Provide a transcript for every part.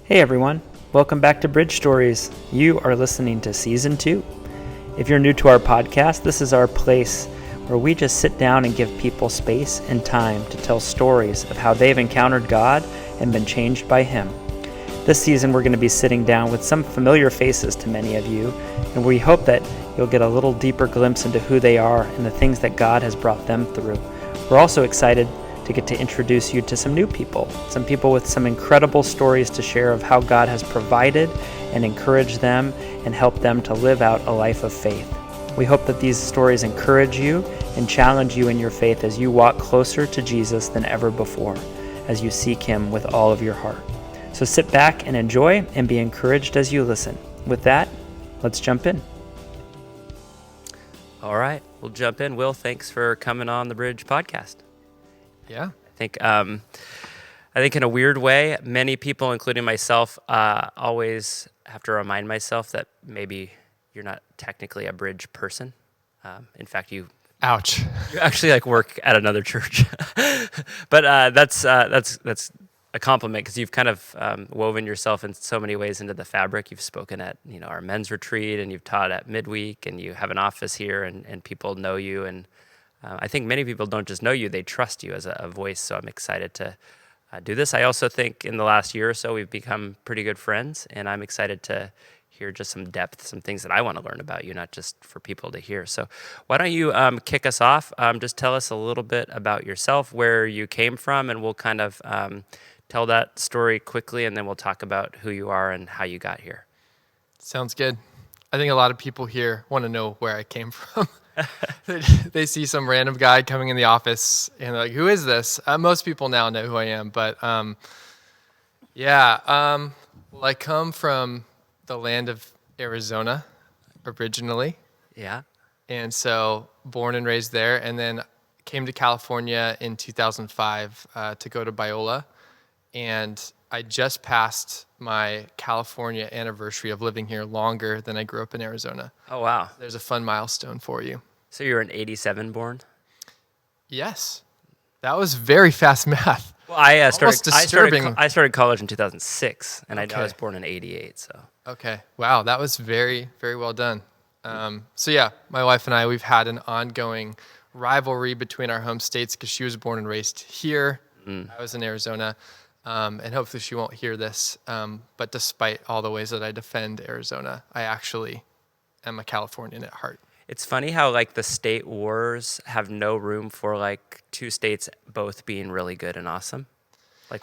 Hey everyone, welcome back to Bridge Stories. You are listening to Season 2. If you're new to our podcast, this is our place where we just sit down and give people space and time to tell stories of how they've encountered God and been changed by Him. This season we're going to be sitting down with some familiar faces to many of you, and we hope that you'll get a little deeper glimpse into who they are and the things that God has brought them through. We're also excited to get to introduce you to some new people, some people with some incredible stories to share of how God has provided and encouraged them and helped them to live out a life of faith. We hope that these stories encourage you and challenge you in your faith as you walk closer to Jesus than ever before, as you seek Him with all of your heart. So sit back and enjoy and be encouraged as you listen. With that, let's jump in. All right, we'll jump in. Will, thanks for coming on the Bridge podcast. Yeah. I think in a weird way, many people, including myself, always have to remind myself that maybe you're not technically a Bridge person. In fact, Ouch. you actually work at another church. But that's a compliment because you've kind of woven yourself in so many ways into the fabric. You've spoken at our men's retreat, and you've taught at midweek, and you have an office here, and people know you. And I think many people don't just know you, they trust you as a voice, so I'm excited to do this. I also think in the last year or so, we've become pretty good friends, and I'm excited to hear just some depth, some things that I want to learn about you, not just for people to hear. So why don't you kick us off? Just tell us a little bit about yourself, where you came from, and we'll kind of tell that story quickly, and then we'll talk about who you are and how you got here. Sounds good. I think a lot of people here want to know where I came from. They see some random guy coming in the office and they're like, who is this? Most people now know who I am, but well, I come from the land of Arizona originally. Yeah. And so born and raised there, and then came to California in 2005 to go to Biola. And I just passed my California anniversary of living here longer than I grew up in Arizona. Oh, wow. There's a fun milestone for you. So you're an 87 born? Yes. That was very fast math. Well, I started college in 2006, and Okay. I know I was born in 88, so. Okay. Wow. That was very, very well done. My wife and I, we've had an ongoing rivalry between our home states because she was born and raised here. I was in Arizona. And hopefully she won't hear this. But despite all the ways that I defend Arizona, I actually am a Californian at heart. It's funny how the state wars have no room for two states both being really good and awesome.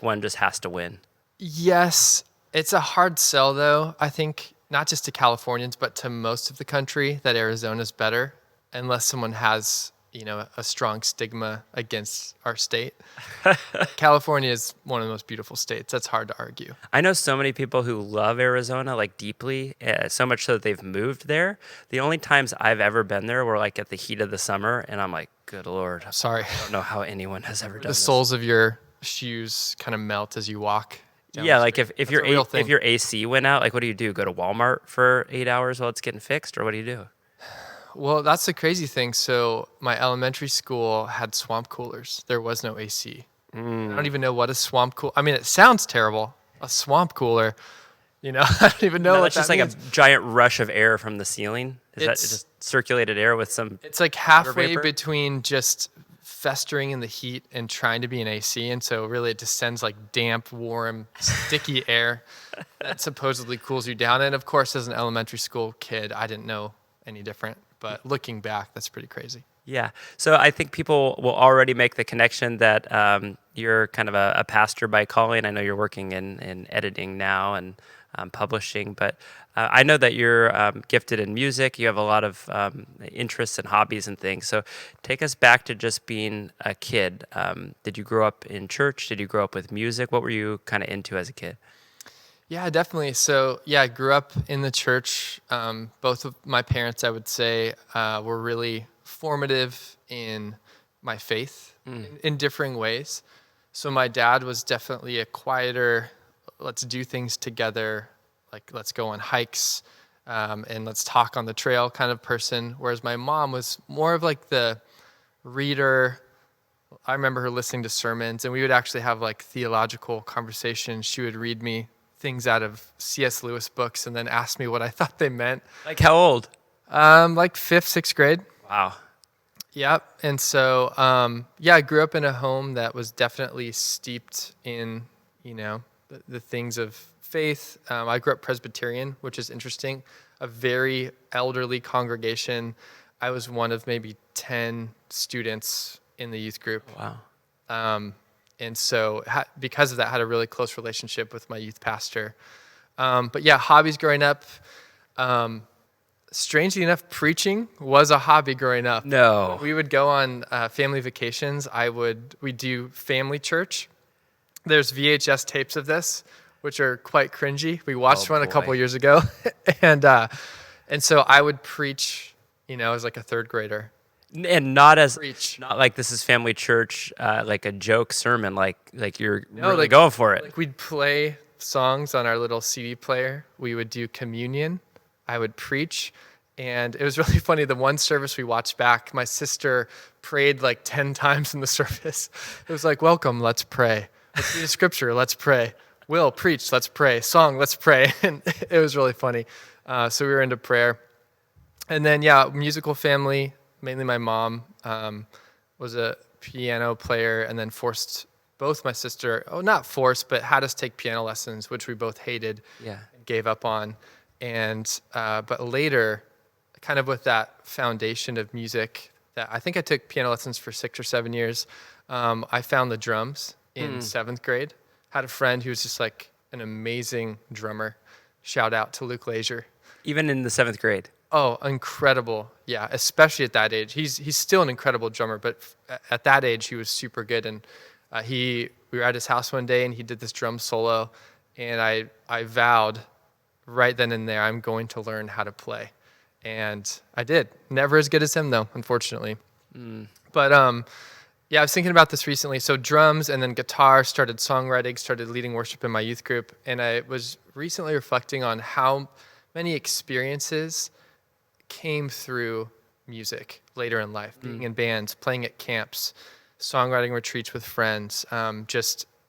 One just has to win. Yes, it's a hard sell though. I think not just to Californians, but to most of the country that Arizona's better, unless someone has a strong stigma against our state. California is one of the most beautiful states. That's hard to argue. I know so many people who love Arizona deeply, so much so that they've moved there. The only times I've ever been there were at the heat of the summer, and I'm like, good Lord. Sorry. I don't know how anyone has ever done this. The soles of your shoes kind of melt as you walk down Yeah, the street. if That's your AC went out, what do? Go to Walmart for 8 hours while it's getting fixed, or what do you do? Well, that's the crazy thing. So my elementary school had swamp coolers. There was no AC. I don't even know what a swamp cooler. I mean, it sounds terrible. A swamp cooler. I don't even know what that means. It's just a giant rush of air from the ceiling. Is that just circulated air with some? It's halfway between just festering in the heat and trying to be an AC, and so really it just sends damp, warm, sticky air that supposedly cools you down. And of course, as an elementary school kid, I didn't know any different. But looking back, that's pretty crazy. Yeah. So I think people will already make the connection that you're kind of a pastor by calling. I know you're working in editing now and publishing, but I know that you're gifted in music. You have a lot of interests and hobbies and things. So take us back to just being a kid. Did you grow up in church? Did you grow up with music? What were you kind of into as a kid? Yeah, definitely. So, I grew up in the church. Both of my parents, I would say, were really formative in my faith in differing ways. So my dad was definitely a quieter, let's do things together, let's go on hikes, and let's talk on the trail kind of person. Whereas my mom was more of the reader. I remember her listening to sermons, and we would actually have theological conversations. She would read me things out of C.S. Lewis books and then asked me what I thought they meant. Like how old? Like 5th, 6th grade. Wow. Yep. And so, I grew up in a home that was definitely steeped in, the things of faith. I grew up Presbyterian, which is interesting, a very elderly congregation. I was one of maybe 10 students in the youth group. Wow. And so because of that, had a really close relationship with my youth pastor. But yeah, hobbies growing up. Strangely enough, preaching was a hobby growing up. No. We would go on family vacations. We do family church. There's VHS tapes of this, which are quite cringy. We watched one a couple years ago. And so I would preach, as like a 3rd grader. And not like this is family church, like a joke sermon, like you're really going for it. Like we'd play songs on our little CD player. We would do communion. I would preach, and it was really funny. The one service we watched back, my sister prayed like 10 times in the service. It was like, welcome, let's pray. Let's read a scripture, let's pray. Will, preach, let's pray. Song, let's pray. And it was really funny. So we were into prayer. And then, musical family, mainly my mom was a piano player and then forced both my sister, not forced, but had us take piano lessons, which we both hated and gave up on. And but later, kind of with that foundation of music, that I think I took piano lessons for 6 or 7 years. I found the drums in 7th grade. Had a friend who was just like an amazing drummer. Shout out to Luke Lazier. Even in the 7th grade. Oh, incredible. Yeah, especially at that age. He's still an incredible drummer, but at that age, he was super good. And we were at his house one day, and he did this drum solo, and I vowed right then and there, I'm going to learn how to play. And I did. Never as good as him, though, unfortunately. But I was thinking about this recently. So drums and then guitar, started songwriting, started leading worship in my youth group. And I was recently reflecting on how many experiences came through music later in life, being in bands, playing at camps, songwriting retreats with friends.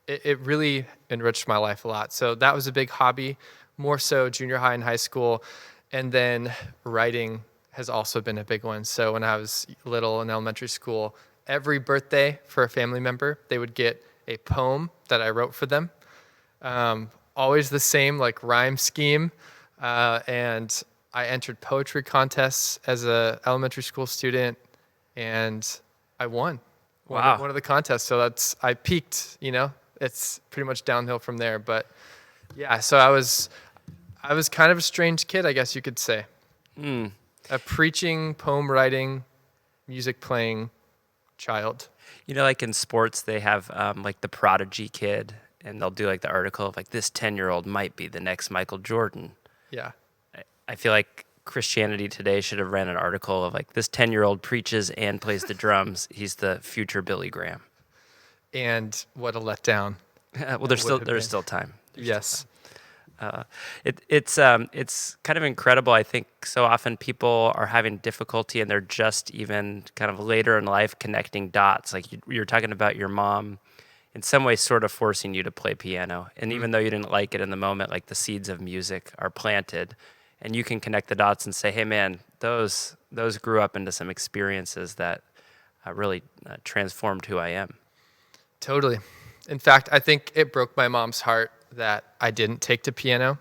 It really enriched my life a lot. So that was a big hobby, more so junior high and high school. And then writing has also been a big one. So when I was little in elementary school, every birthday for a family member, they would get a poem that I wrote for them. Always the same like rhyme scheme. And I entered poetry contests as a elementary school student, and I won one of the contests. So I peaked, it's pretty much downhill from there. But yeah, so I was kind of a strange kid, I guess you could say. A preaching, poem writing, music playing child. Like in sports, they have like the prodigy kid, and they'll do like the article of like this 10-year-old might be the next Michael Jordan. Yeah. I feel like Christianity Today should have ran an article of like this 10-year-old preaches and plays the drums. He's the future Billy Graham. And what a letdown. Well, there's still time. Yes. It's kind of incredible. I think so often people are having difficulty, and they're just even kind of later in life connecting dots. Like you're talking about your mom in some ways sort of forcing you to play piano. And even though you didn't like it in the moment, like the seeds of music are planted, and you can connect the dots and say, hey man, those grew up into some experiences that really transformed who I am. Totally. In fact, I think it broke my mom's heart that I didn't take to piano.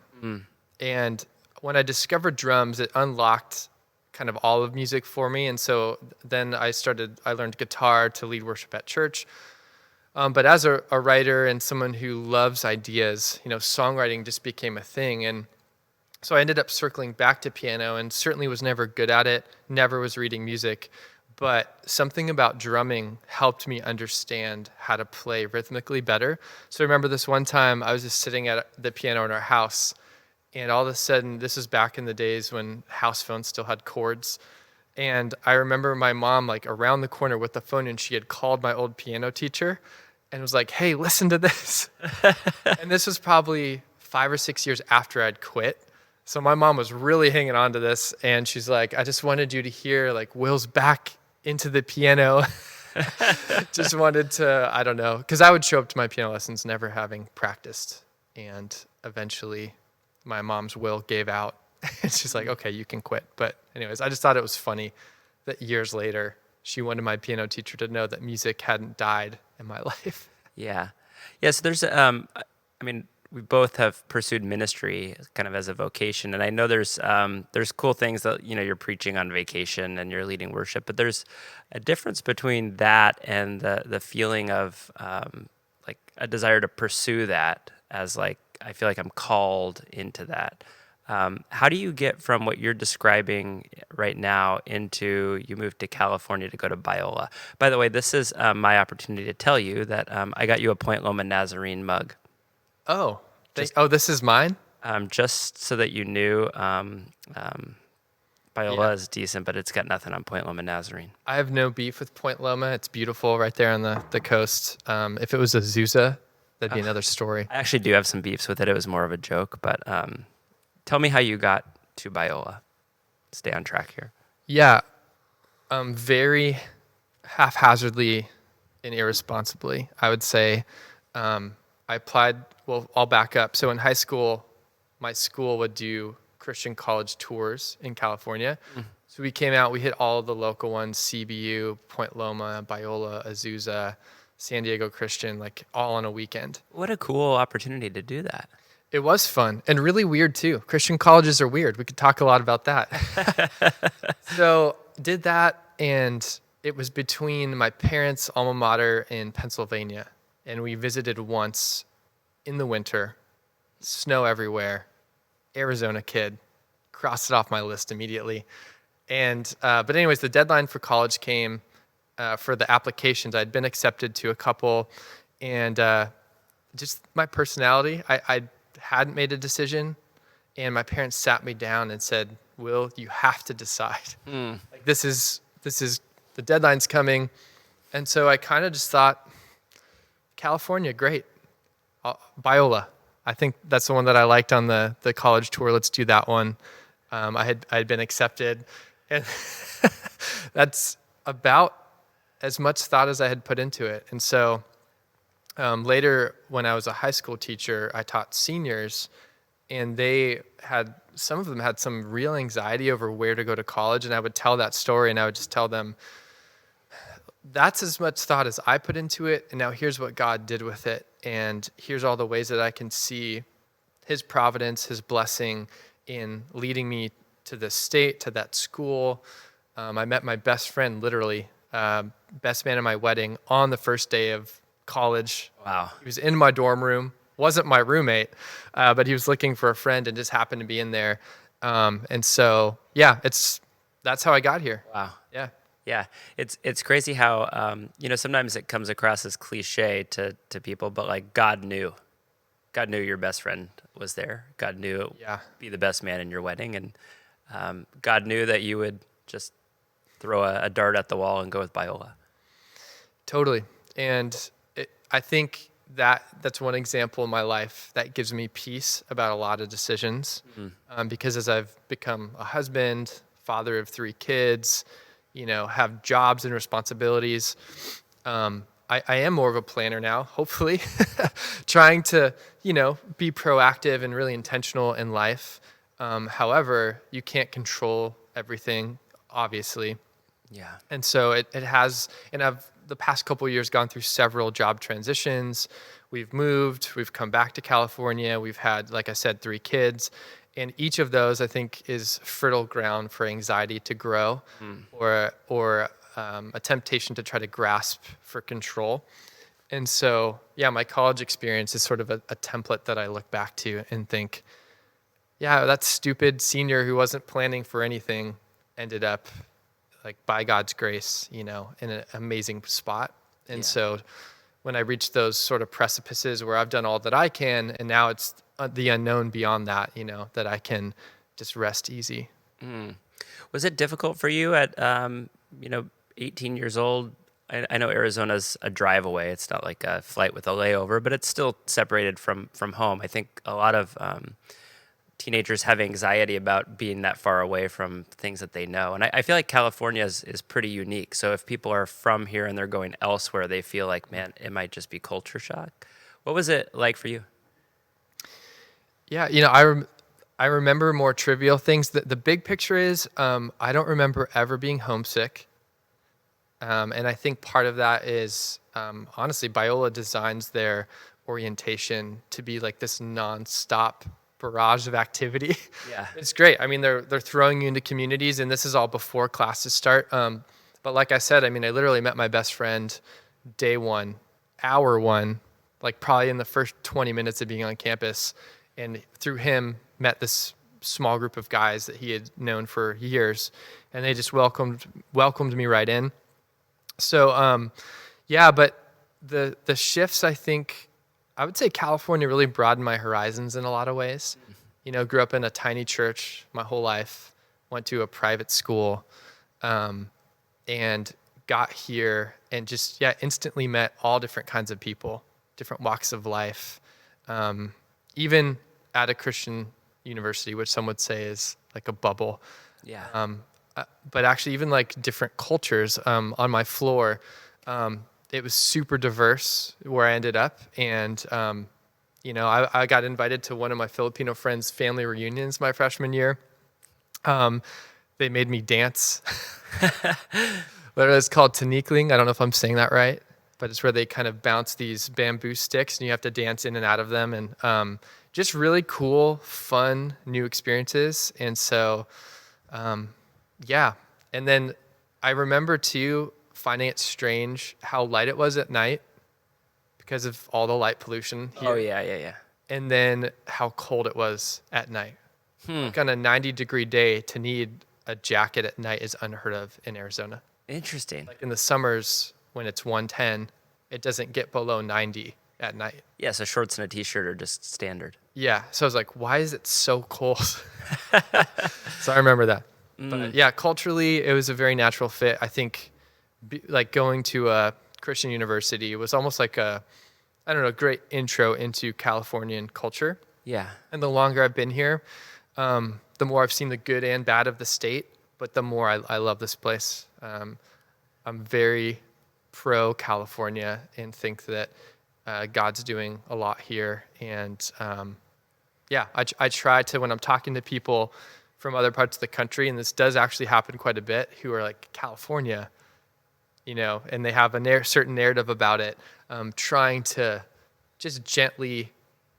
And when I discovered drums, it unlocked kind of all of music for me. And so then I learned guitar to lead worship at church. But as a writer and someone who loves ideas, songwriting just became a thing. And so I ended up circling back to piano, and certainly was never good at it, never was reading music. But something about drumming helped me understand how to play rhythmically better. So I remember this one time I was just sitting at the piano in our house, and all of a sudden, this is back in the days when house phones still had cords. And I remember my mom like around the corner with the phone, and she had called my old piano teacher and was like, hey, listen to this. And this was probably 5 or 6 years after I'd quit. So my mom was really hanging on to this, and she's like, I just wanted you to hear like Will's back into the piano. Just wanted to, I don't know, because I would show up to my piano lessons never having practiced And eventually my mom's will gave out. And she's like, okay, you can quit. But anyways, I just thought it was funny that years later, she wanted my piano teacher to know that music hadn't died in my life. Yeah. Yes, there's I mean, we both have pursued ministry kind of as a vocation, and I know there's cool things that, you're preaching on vacation and you're leading worship, but there's a difference between that and the feeling of like a desire to pursue that as like I feel like I'm called into that. How do you get from what you're describing right now into you moved to California to go to Biola? By the way, this is my opportunity to tell you that I got you a Point Loma Nazarene mug. Oh, this is mine? Just so that you knew, Biola is decent, but it's got nothing on Point Loma Nazarene. I have no beef with Point Loma. It's beautiful right there on the coast. If it was Azusa, that'd be another story. I actually do have some beefs with it. It was more of a joke, but tell me how you got to Biola. Stay on track here. Yeah, very haphazardly and irresponsibly, I would say. I applied, well, I'll back up. So in high school, my school would do Christian college tours in California. So we came out, we hit all the local ones, CBU, Point Loma, Biola, Azusa, San Diego Christian, like all on a weekend. What a cool opportunity to do that. It was fun and really weird too. Christian colleges are weird. We could talk a lot about that. So did that, and it was between my parents' alma mater in Pennsylvania. And we visited once in the winter, snow everywhere, Arizona kid, crossed it off my list immediately. And but anyways, the deadline for college came for the applications. I'd been accepted to a couple, and just my personality, I hadn't made a decision, and my parents sat me down and said, "Will, you have to decide. Like this is the deadline's coming." And so I kind of just thought, California, great. Biola, I think that's the one that I liked on the college tour. Let's do that one. I had been accepted, and that's about as much thought as I had put into it. And so later, when I was a high school teacher, I taught seniors, and some of them had some real anxiety over where to go to college. And I would tell that story, and I would just tell them, that's as much thought as I put into it, and now here's what God did with it, and here's all the ways that I can see his providence, his blessing in leading me to this state, to that school. I met my best friend, literally, best man at my wedding, on the first day of college. Wow. He was in my dorm room, wasn't my roommate, but he was looking for a friend and just happened to be in there. And so, yeah, that's how I got here. Wow. Yeah. Yeah, it's crazy how sometimes it comes across as cliche to people, but like God knew your best friend was there. God knew it would be the best man in your wedding, and God knew that you would just throw a dart at the wall and go with Biola. Totally, and I think that's one example in my life that gives me peace about a lot of decisions, because as I've become a husband, father of 3 kids, have jobs and responsibilities. I am more of a planner now, hopefully, trying to, be proactive and really intentional in life. However, you can't control everything, obviously. Yeah. And so it has, and I've the past couple of years gone through several job transitions. We've moved, we've come back to California. We've had, like I said, 3 kids. And each of those, I think, is fertile ground for anxiety to grow, or a temptation to try to grasp for control. And so, yeah, my college experience is sort of a template that I look back to and think, yeah, that stupid senior who wasn't planning for anything ended up, like, by God's grace, in an amazing spot. And so when I reach those sort of precipices where I've done all that I can, and now it's the unknown beyond that, that I can just rest easy. Was it difficult for you at, 18 years old? I know Arizona's a drive away. It's not like a flight with a layover, but it's still separated from home. I think a lot of teenagers have anxiety about being that far away from things that they know. And I feel like California is pretty unique. So if people are from here and they're going elsewhere, they feel like, man, it might just be culture shock. What was it like for you? Yeah, I remember more trivial things. The big picture is I don't remember ever being homesick. And I think part of that is honestly, Biola designs their orientation to be like this nonstop barrage of activity. Yeah. It's great. I mean, they're throwing you into communities, and this is all before classes start. But like I said, I mean, I literally met my best friend day one, hour one, like probably in the first 20 minutes of being on campus, and through him met this small group of guys that he had known for years, and they just welcomed me right in. So, yeah, but the shifts, I think, I would say California really broadened my horizons in a lot of ways. Grew up in a tiny church my whole life, went to a private school, and got here and just, instantly met all different kinds of people, different walks of life, even at a Christian university, which some would say is like a bubble. Yeah. But actually even like different cultures on my floor. It was super diverse where I ended up. And, I got invited to one of my Filipino friends' family reunions my freshman year. They made me dance. It's called tanikling. I don't know if I'm saying that right, but it's where they kind of bounce these bamboo sticks and you have to dance in and out of them. And just really cool, fun, new experiences. And so, yeah. And then I remember too finding it strange how light it was at night because of all the light pollution here. Oh, yeah. And then how cold it was at night. Like on a 90-degree day, to need a jacket at night is unheard of in Arizona. Interesting. Like in the summers when it's 110, it doesn't get below 90 at night. Yeah, so shorts and a t-shirt are just standard. Yeah. So I was like, why is it so cold? So I remember that. But yeah, culturally, it was a very natural fit. I think like going to a Christian university was almost like great intro into Californian culture. Yeah. And the longer I've been here, the more I've seen the good and bad of the state, but the more I love this place. I'm very pro California and think that God's doing a lot here. And I try to, when I'm talking to people from other parts of the country, and this does actually happen quite a bit, who are like, California, and they have a certain narrative about it, trying to just gently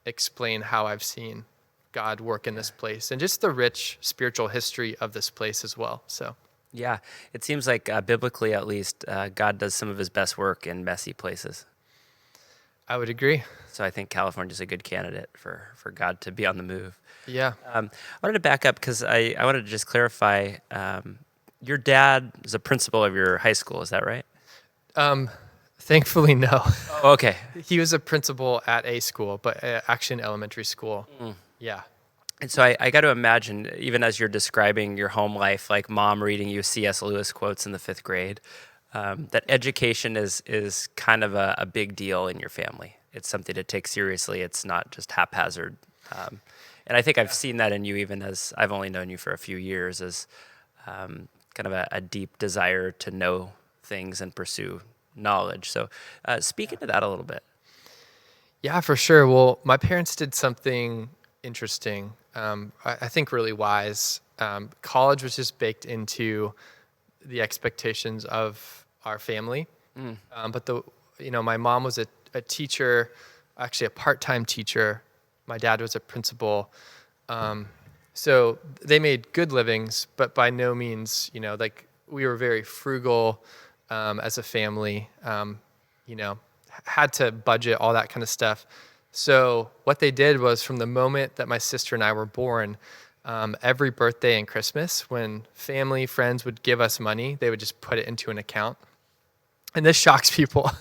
explain how I've seen God work in this place and just the rich spiritual history of this place as well. So, yeah, it seems like biblically, at least, God does some of his best work in messy places. I would agree. So I think California's a good candidate for God to be on the move. Yeah. I wanted to back up because I wanted to just clarify, your dad is a principal of your high school, is that right? Thankfully, no. Oh, okay. He was a principal at a school, but actually an elementary school. Yeah. And so I got to imagine, even as you're describing your home life, like mom reading you C.S. Lewis quotes in the 5th grade, that education is kind of a big deal in your family. It's something to take seriously. It's not just haphazard. And I think I've seen that in you, even as I've only known you for a few years, as kind of a deep desire to know things and pursue knowledge. So speak into that a little bit. Yeah, for sure. Well, my parents did something interesting. I think really wise. College was just baked into the expectations of our family. But my mom was a teacher, actually a part-time teacher. My dad was a principal. So they made good livings, but by no means, like we were very frugal as a family, had to budget, all that kind of stuff. So what they did was, from the moment that my sister and I were born, every birthday and Christmas, when family, friends would give us money, they would just put it into an account. And this shocks people.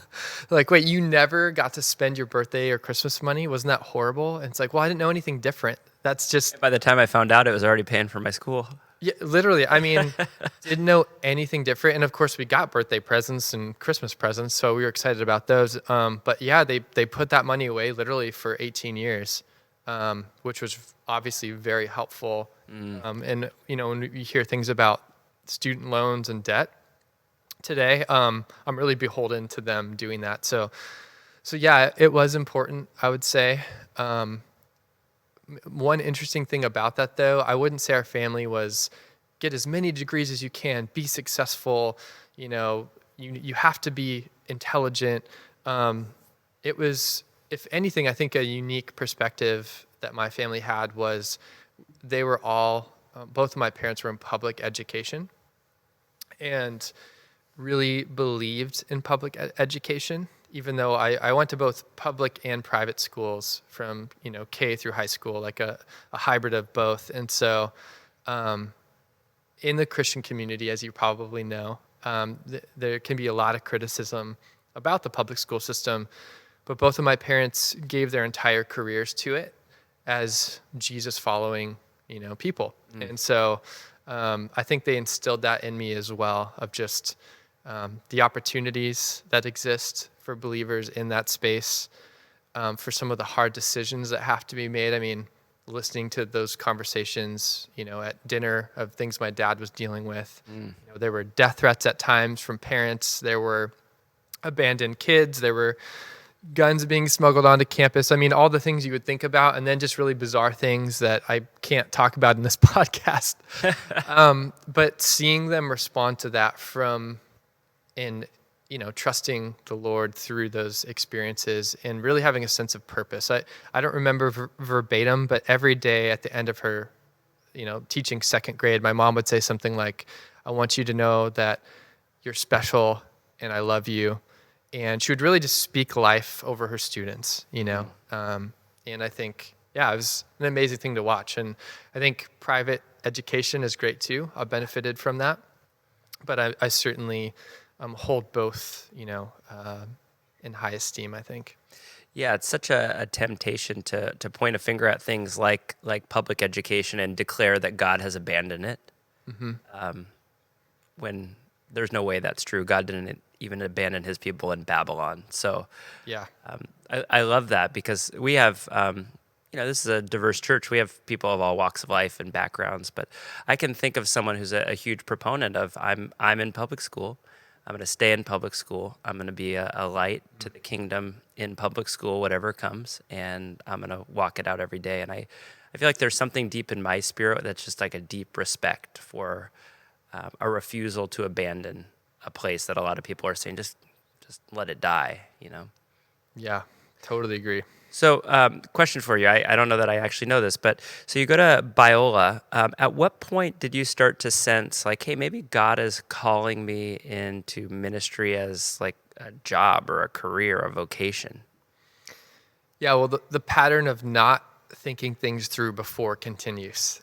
Like, wait, you never got to spend your birthday or Christmas money? Wasn't that horrible? And it's like, well, I didn't know anything different. That's just... By the time I found out, it was already paying for my school. Yeah, literally. I mean, didn't know anything different. And of course, we got birthday presents and Christmas presents, so we were excited about those. But yeah, they put that money away literally for 18 years, which was obviously very helpful. And, when you hear things about student loans and debt today, I'm really beholden to them doing that. So yeah, it was important, I would say. One interesting thing about that, though, I wouldn't say our family was get as many degrees as you can, be successful, you have to be intelligent. It was, if anything, I think a unique perspective that my family had was they were all, both of my parents were in public education and really believed in public education, even though I went to both public and private schools from, K through high school, like a hybrid of both. And so in the Christian community, as you probably know, there can be a lot of criticism about the public school system, but both of my parents gave their entire careers to it as Jesus following, people. And so I think they instilled that in me as well, of just the opportunities that exist for believers in that space, for some of the hard decisions that have to be made. I mean, listening to those conversations, at dinner of things my dad was dealing with. There were death threats at times from parents. There were abandoned kids. There were guns being smuggled onto campus. I mean, all the things you would think about, and then just really bizarre things that I can't talk about in this podcast. But seeing them respond to that trusting the Lord through those experiences and really having a sense of purpose. I don't remember verbatim, but every day at the end of her, teaching second grade, my mom would say something like, I want you to know that you're special and I love you. And she would really just speak life over her students, and I think, it was an amazing thing to watch. And I think private education is great too. I benefited from that. But I certainly hold both, in high esteem, I think. Yeah, it's such a temptation to point a finger at things like public education and declare that God has abandoned it. When there's no way that's true. God didn't even abandon his people in Babylon. So yeah, I love that because we have, this is a diverse church. We have people of all walks of life and backgrounds, but I can think of someone who's a huge proponent of I'm in public school. I'm going to stay in public school. I'm going to be a light to the kingdom in public school, whatever comes, and I'm going to walk it out every day. And I feel like there's something deep in my spirit that's just like a deep respect for a refusal to abandon a place that a lot of people are saying, just let it die, Yeah, totally agree. So question for you. I don't know that I actually know this, but so you go to Biola. At what point did you start to sense like, hey, maybe God is calling me into ministry as like a job or a career, a vocation? Yeah, well, the pattern of not thinking things through before continues.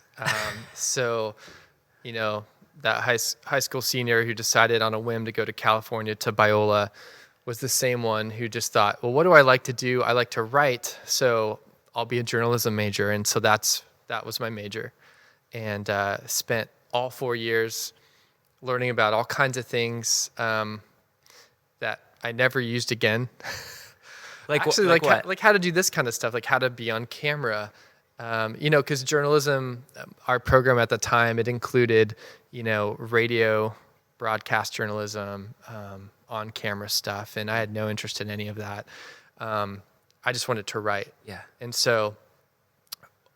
So, that high school senior who decided on a whim to go to California to Biola was the same one who just thought, well, what do I like to do? I like to write, so I'll be a journalism major. And so that was my major. And spent all 4 years learning about all kinds of things that I never used again. Like how to do this kind of stuff, like how to be on camera. Because journalism, our program at the time, it included, radio, broadcast journalism, on-camera stuff, and I had no interest in any of that. I just wanted to write. Yeah. And so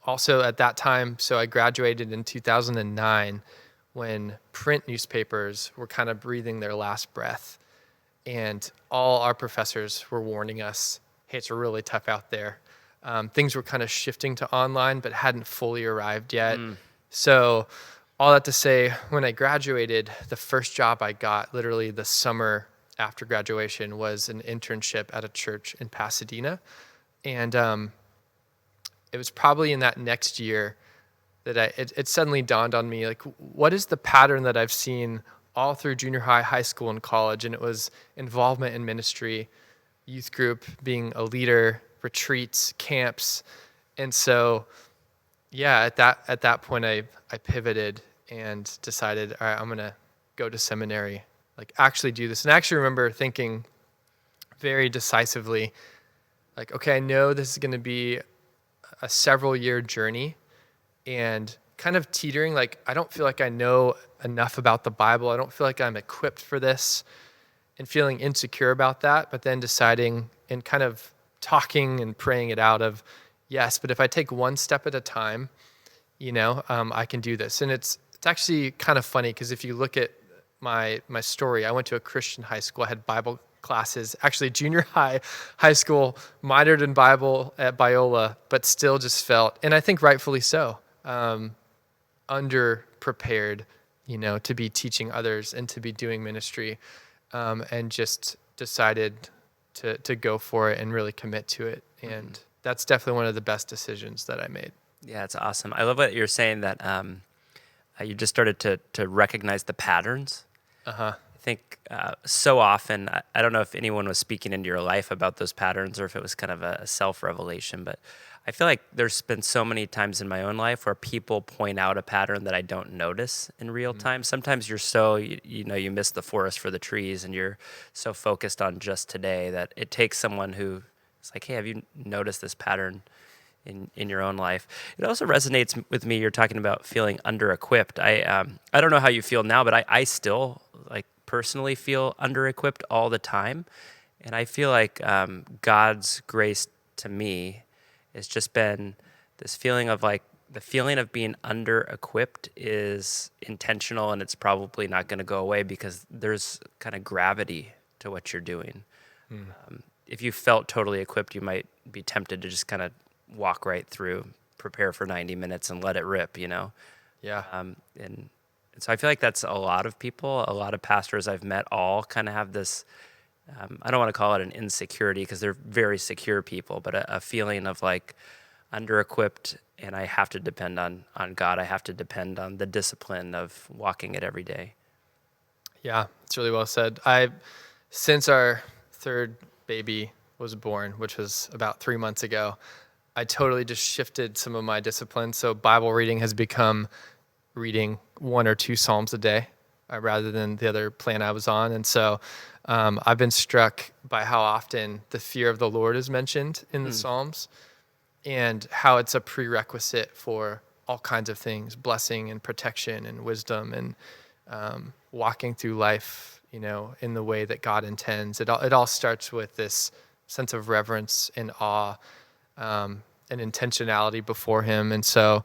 also at that time, so I graduated in 2009 when print newspapers were kind of breathing their last breath, and all our professors were warning us, hey, it's really tough out there. Things were kind of shifting to online, but hadn't fully arrived yet. So all that to say, when I graduated, the first job I got, literally the summer after graduation, was an internship at a church in Pasadena. And it was probably in that next year that it suddenly dawned on me, like, what is the pattern that I've seen all through junior high, high school, and college? And it was involvement in ministry, youth group, being a leader, retreats, camps. And so, yeah, at that point, I pivoted and decided, all right, I'm going to go to seminary, like actually do this. And I actually remember thinking very decisively, like, okay, I know this is going to be a several year journey, and kind of teetering, like, I don't feel like I know enough about the Bible. I don't feel like I'm equipped for this, and feeling insecure about that, but then deciding and kind of talking and praying it out of, yes, but if I take one step at a time, I can do this. And it's actually kind of funny because if you look at my story, I went to a Christian high school. I had Bible classes, actually junior high school, minored in Bible at Biola, but still just felt, and I think rightfully so, underprepared, to be teaching others and to be doing ministry, and just decided to go for it and really commit to it. And that's definitely one of the best decisions that I made. Yeah, it's awesome. I love what you're saying that you just started to recognize the patterns. Uh-huh. I think so often, I don't know if anyone was speaking into your life about those patterns or if it was kind of a self-revelation, but I feel like there's been so many times in my own life where people point out a pattern that I don't notice in real time. Sometimes you're so, you miss the forest for the trees and you're so focused on just today that it takes someone who is like, hey, have you noticed this pattern in your own life? It also resonates with me. You're talking about feeling under-equipped. I don't know how you feel now, but I still personally feel under-equipped all the time. And I feel like God's grace to me has just been this feeling of the feeling of being under-equipped is intentional, and it's probably not going to go away because there's kind of gravity to what you're doing. If you felt totally equipped, you might be tempted to just kind of walk right through, prepare for 90 minutes and let it rip, Yeah. And so I feel like that's a lot of people, a lot of pastors I've met all kind of have this, I don't want to call it an insecurity because they're very secure people, but a feeling of under-equipped, and I have to depend on God. I have to depend on the discipline of walking it every day. Yeah, it's really well said. Since our third baby was born, which was about 3 months ago, I totally just shifted some of my discipline. So Bible reading has become reading 1 or 2 Psalms a day rather than the other plan I was on. And so I've been struck by how often the fear of the Lord is mentioned in the Psalms and how it's a prerequisite for all kinds of things, blessing and protection and wisdom and walking through life, in the way that God intends. It all starts with this sense of reverence and awe, and intentionality before him. And so,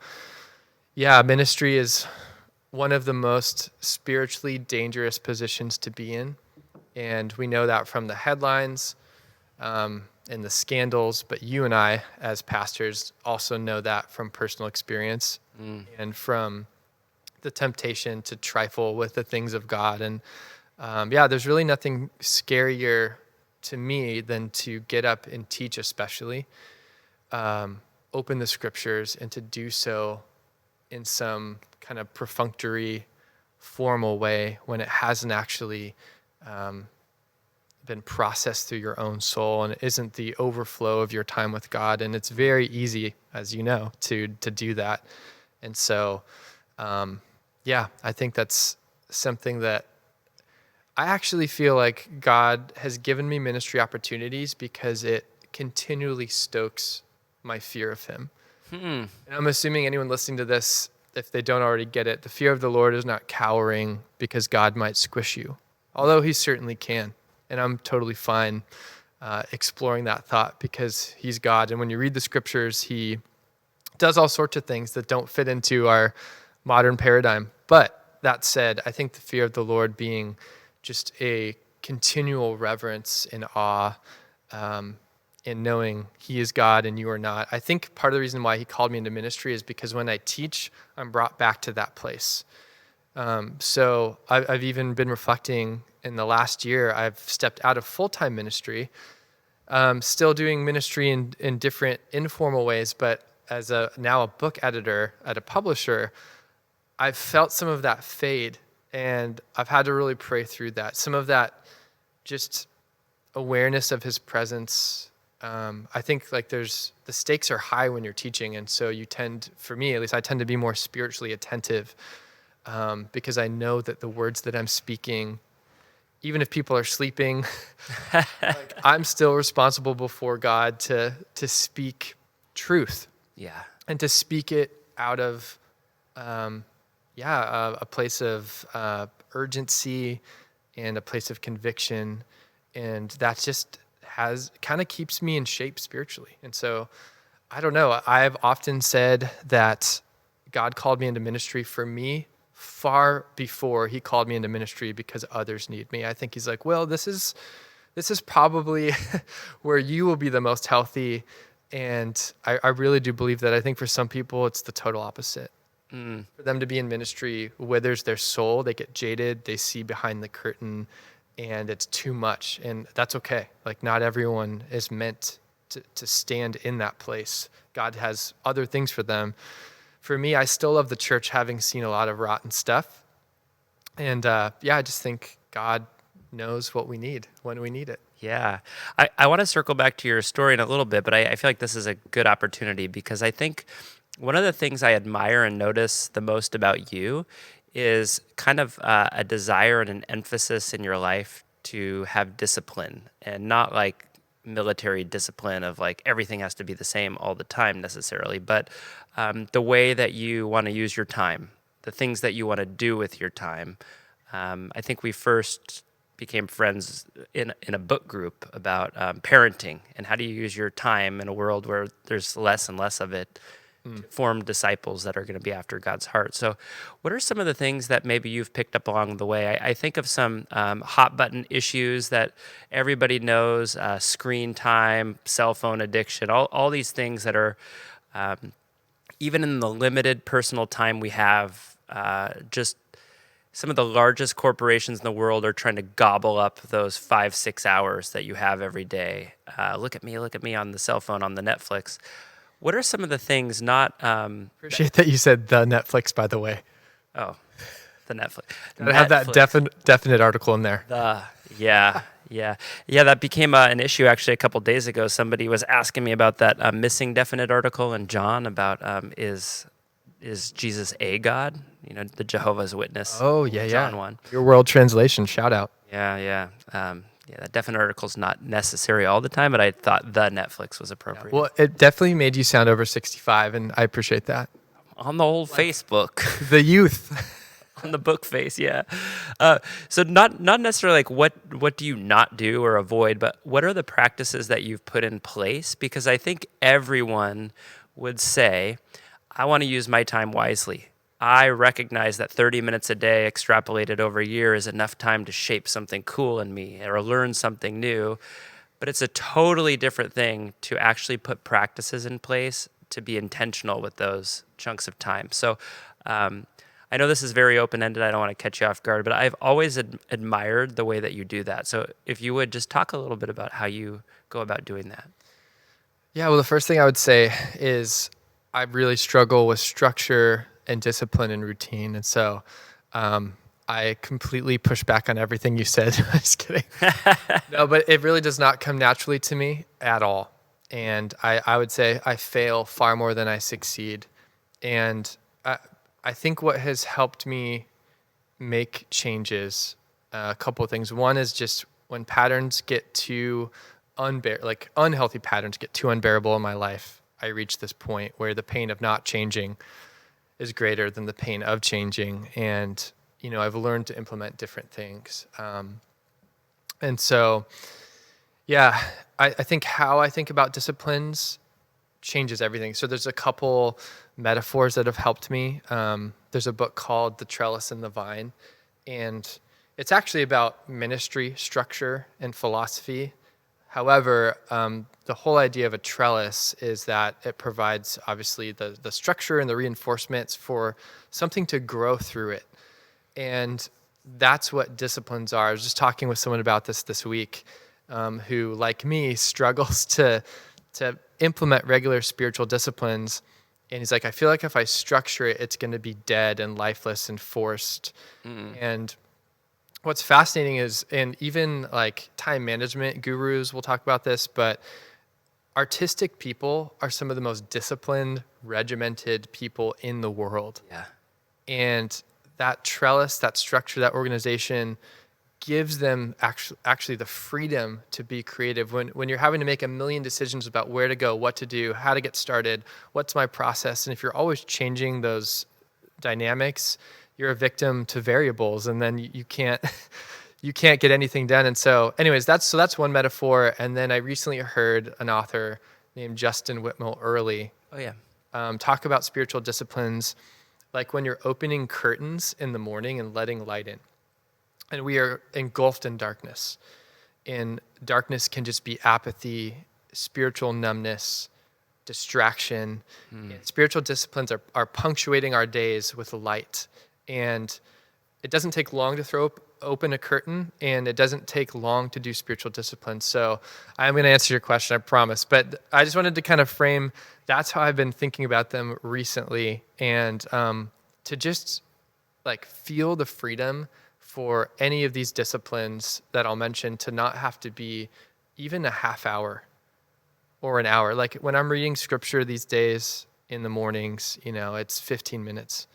yeah, ministry is one of the most spiritually dangerous positions to be in. And we know that from the headlines and the scandals, but you and I, as pastors, also know that from personal experience and from the temptation to trifle with the things of God. And there's really nothing scarier to me than to get up and teach, especially, open the scriptures and to do so in some kind of perfunctory, formal way when it hasn't actually been processed through your own soul and it isn't the overflow of your time with God. And it's very easy, as you know, to do that. And so, I think that's something that I actually feel like God has given me ministry opportunities because it continually stokes my fear of him. And I'm assuming anyone listening to this, if they don't already get it, the fear of the Lord is not cowering because God might squish you, although he certainly can. And I'm totally fine exploring that thought because he's God. And when you read the scriptures, he does all sorts of things that don't fit into our modern paradigm. But that said, I think the fear of the Lord being just a continual reverence and awe, in knowing he is God and you are not. I think part of the reason why he called me into ministry is because when I teach, I'm brought back to that place. So I've even been reflecting in the last year, I've stepped out of full-time ministry, still doing ministry in different informal ways, but as now a book editor at a publisher, I've felt some of that fade, and I've had to really pray through that. Some of that just awareness of his presence. I think the stakes are high when you're teaching, and so you tend, for me at least, I tend to be more spiritually attentive because I know that the words that I'm speaking, even if people are sleeping, I'm still responsible before God to speak truth. Yeah. And to speak it out of a place of urgency and a place of conviction, and that just kind of keeps me in shape spiritually. And so I don't know. I've often said that God called me into ministry for me far before he called me into ministry because others need me. I think he's like, well, this is probably where you will be the most healthy. And I really do believe that. I think for some people, it's the total opposite. For them to be in ministry withers their soul. They get jaded. They see behind the curtain, and it's too much. And that's okay. Like, not everyone is meant to stand in that place. God has other things for them. For me, I still love the church, having seen a lot of rotten stuff. And I just think God knows what we need when we need it. Yeah. I want to circle back to your story in a little bit, but I feel like this is a good opportunity because I think one of the things I admire and notice the most about you is kind of a desire and an emphasis in your life to have discipline, and not like military discipline of like everything has to be the same all the time necessarily, but the way that you want to use your time, the things that you want to do with your time. I think we first became friends in a book group about parenting and how do you use your time in a world where there's less and less of it to form disciples that are going to be after God's heart. So what are some of the things that maybe you've picked up along the way? I think of some hot button issues that everybody knows, screen time, cell phone addiction, all these things that are, even in the limited personal time we have, just some of the largest corporations in the world are trying to gobble up those 5-6 hours that you have every day. Look at me on the cell phone, on the Netflix. What are some of the things not... Appreciate that you said the Netflix, by the way. Oh, the Netflix. I have that definite article in there. Yeah, that became an issue actually a couple days ago. Somebody was asking me about that missing definite article in John about is Jesus a God? You know, the Jehovah's Witness. Oh, yeah, John 1. Your World Translation, shout out. Yeah. That definite article is not necessary all the time, but I thought the Netflix was appropriate. Well, it definitely made you sound over 65, and I appreciate that. On the old Facebook. The youth. On the book face, yeah. So not necessarily like what do you not do or avoid, but what are the practices that you've put in place? Because I think everyone would say, I want to use my time wisely. I recognize that 30 minutes a day extrapolated over a year is enough time to shape something cool in me or learn something new. But it's a totally different thing to actually put practices in place to be intentional with those chunks of time. So I know this is very open-ended. I don't want to catch you off guard, but I've always admired the way that you do that. So if you would just talk a little bit about how you go about doing that. Yeah, well, the first thing I would say is I really struggle with structure and discipline and routine. And so I completely push back on everything you said. Just kidding. No, but it really does not come naturally to me at all. And I would say I fail far more than I succeed. And I think what has helped me make changes, a couple of things. One is just when patterns get too unhealthy patterns get too unbearable in my life, I reach this point where the pain of not changing is greater than the pain of changing. And, I've learned to implement different things. And so, I think how I think about disciplines changes everything. So there's a couple metaphors that have helped me. There's a book called The Trellis and the Vine, and it's actually about ministry structure and philosophy. However, the whole idea of a trellis is that it provides obviously the structure and the reinforcements for something to grow through it. And that's what disciplines are. I was just talking with someone about this week who, like me, struggles to implement regular spiritual disciplines. And he's like, I feel like if I structure it, it's going to be dead and lifeless and forced. And what's fascinating is, and even like time management gurus will talk about this, but artistic people are some of the most disciplined, regimented people in the world. Yeah. And that trellis, that structure, that organization gives them actually the freedom to be creative. When you're having to make a million decisions about where to go, what to do, how to get started, what's my process, and if you're always changing those dynamics, you're a victim to variables, and then you can't get anything done. And so anyways, that's one metaphor. And then I recently heard an author named Justin Whitmore Early Oh yeah. talk about spiritual disciplines like when you're opening curtains in the morning and letting light in. And we are engulfed in darkness. And darkness can just be apathy, spiritual numbness, distraction. And spiritual disciplines are punctuating our days with light. And it doesn't take long to open a curtain, and it doesn't take long to do spiritual disciplines. So I'm going to answer your question, I promise. But I just wanted to kind of frame, that's how I've been thinking about them recently, and to just like feel the freedom for any of these disciplines that I'll mention to not have to be even a half hour or an hour. Like when I'm reading scripture these days in the mornings, it's 15 minutes.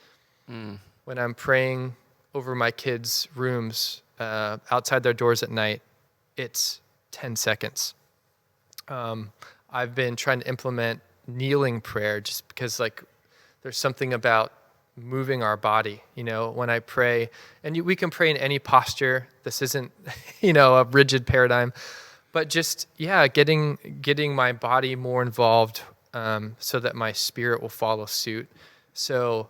When I'm praying over my kids' rooms outside their doors at night, it's 10 seconds. I've been trying to implement kneeling prayer just because there's something about moving our body, when I pray, and we can pray in any posture. This isn't, a rigid paradigm, but just, getting my body more involved so that my spirit will follow suit. So,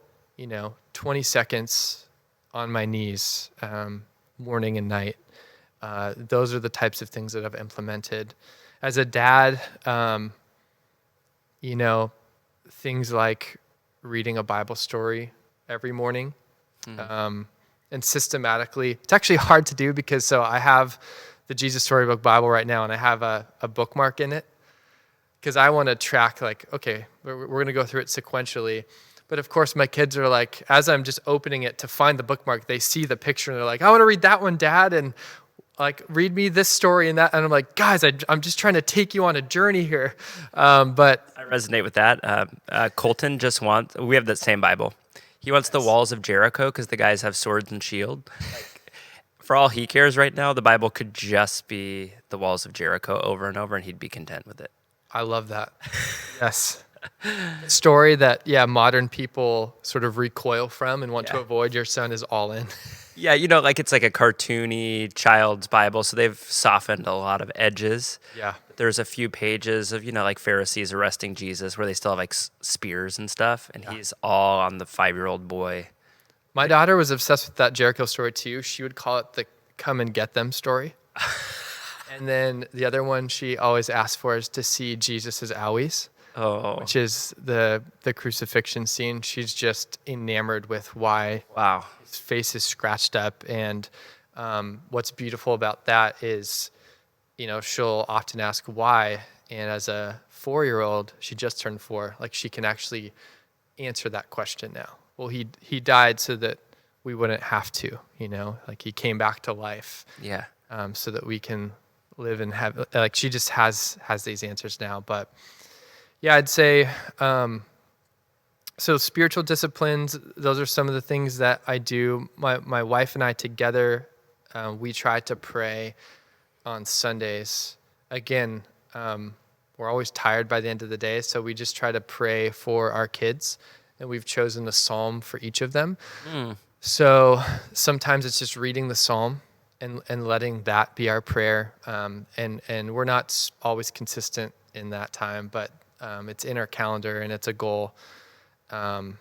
20 seconds on my knees, morning and night. Those are the types of things that I've implemented. As a dad, things like reading a Bible story every morning, and systematically. It's actually hard to do because I have the Jesus Storybook Bible right now, and I have a bookmark in it because I want to track, okay, we're going to go through it sequentially. But of course, my kids are like, as I'm just opening it to find the bookmark, they see the picture and they're like, I want to read that one, Dad, and read me this story and that. And I'm like, guys, I'm just trying to take you on a journey here. But I resonate with that. Colton we have that same Bible. He wants the walls of Jericho because the guys have swords and shield. For all he cares right now, the Bible could just be the walls of Jericho over and over, and he'd be content with it. I love that. Yes. Story that, modern people sort of recoil from and want to avoid. Your son is all in. Yeah, it's like a cartoony child's Bible, so they've softened a lot of edges. Yeah. There's a few pages of, like Pharisees arresting Jesus where they still have spears and stuff, and he's all on the 5-year-old boy. My daughter was obsessed with that Jericho story too. She would call it the come and get them story. And then the other one she always asked for is to see Jesus' owies. Oh. Which is the crucifixion scene. She's just enamored with why his face is scratched up. And what's beautiful about that is, she'll often ask why. And as a 4-year-old, she just turned 4, she can actually answer that question now. Well, he died so that we wouldn't have to, he came back to life. Yeah. So that we can live and have, she just has these answers now. But yeah, I'd say, so spiritual disciplines, those are some of the things that I do. My wife and I together, we try to pray on Sundays. Again, we're always tired by the end of the day, so we just try to pray for our kids, and we've chosen a psalm for each of them. So sometimes it's just reading the psalm and letting that be our prayer, and we're not always consistent in that time, but it's in our calendar and it's a goal. And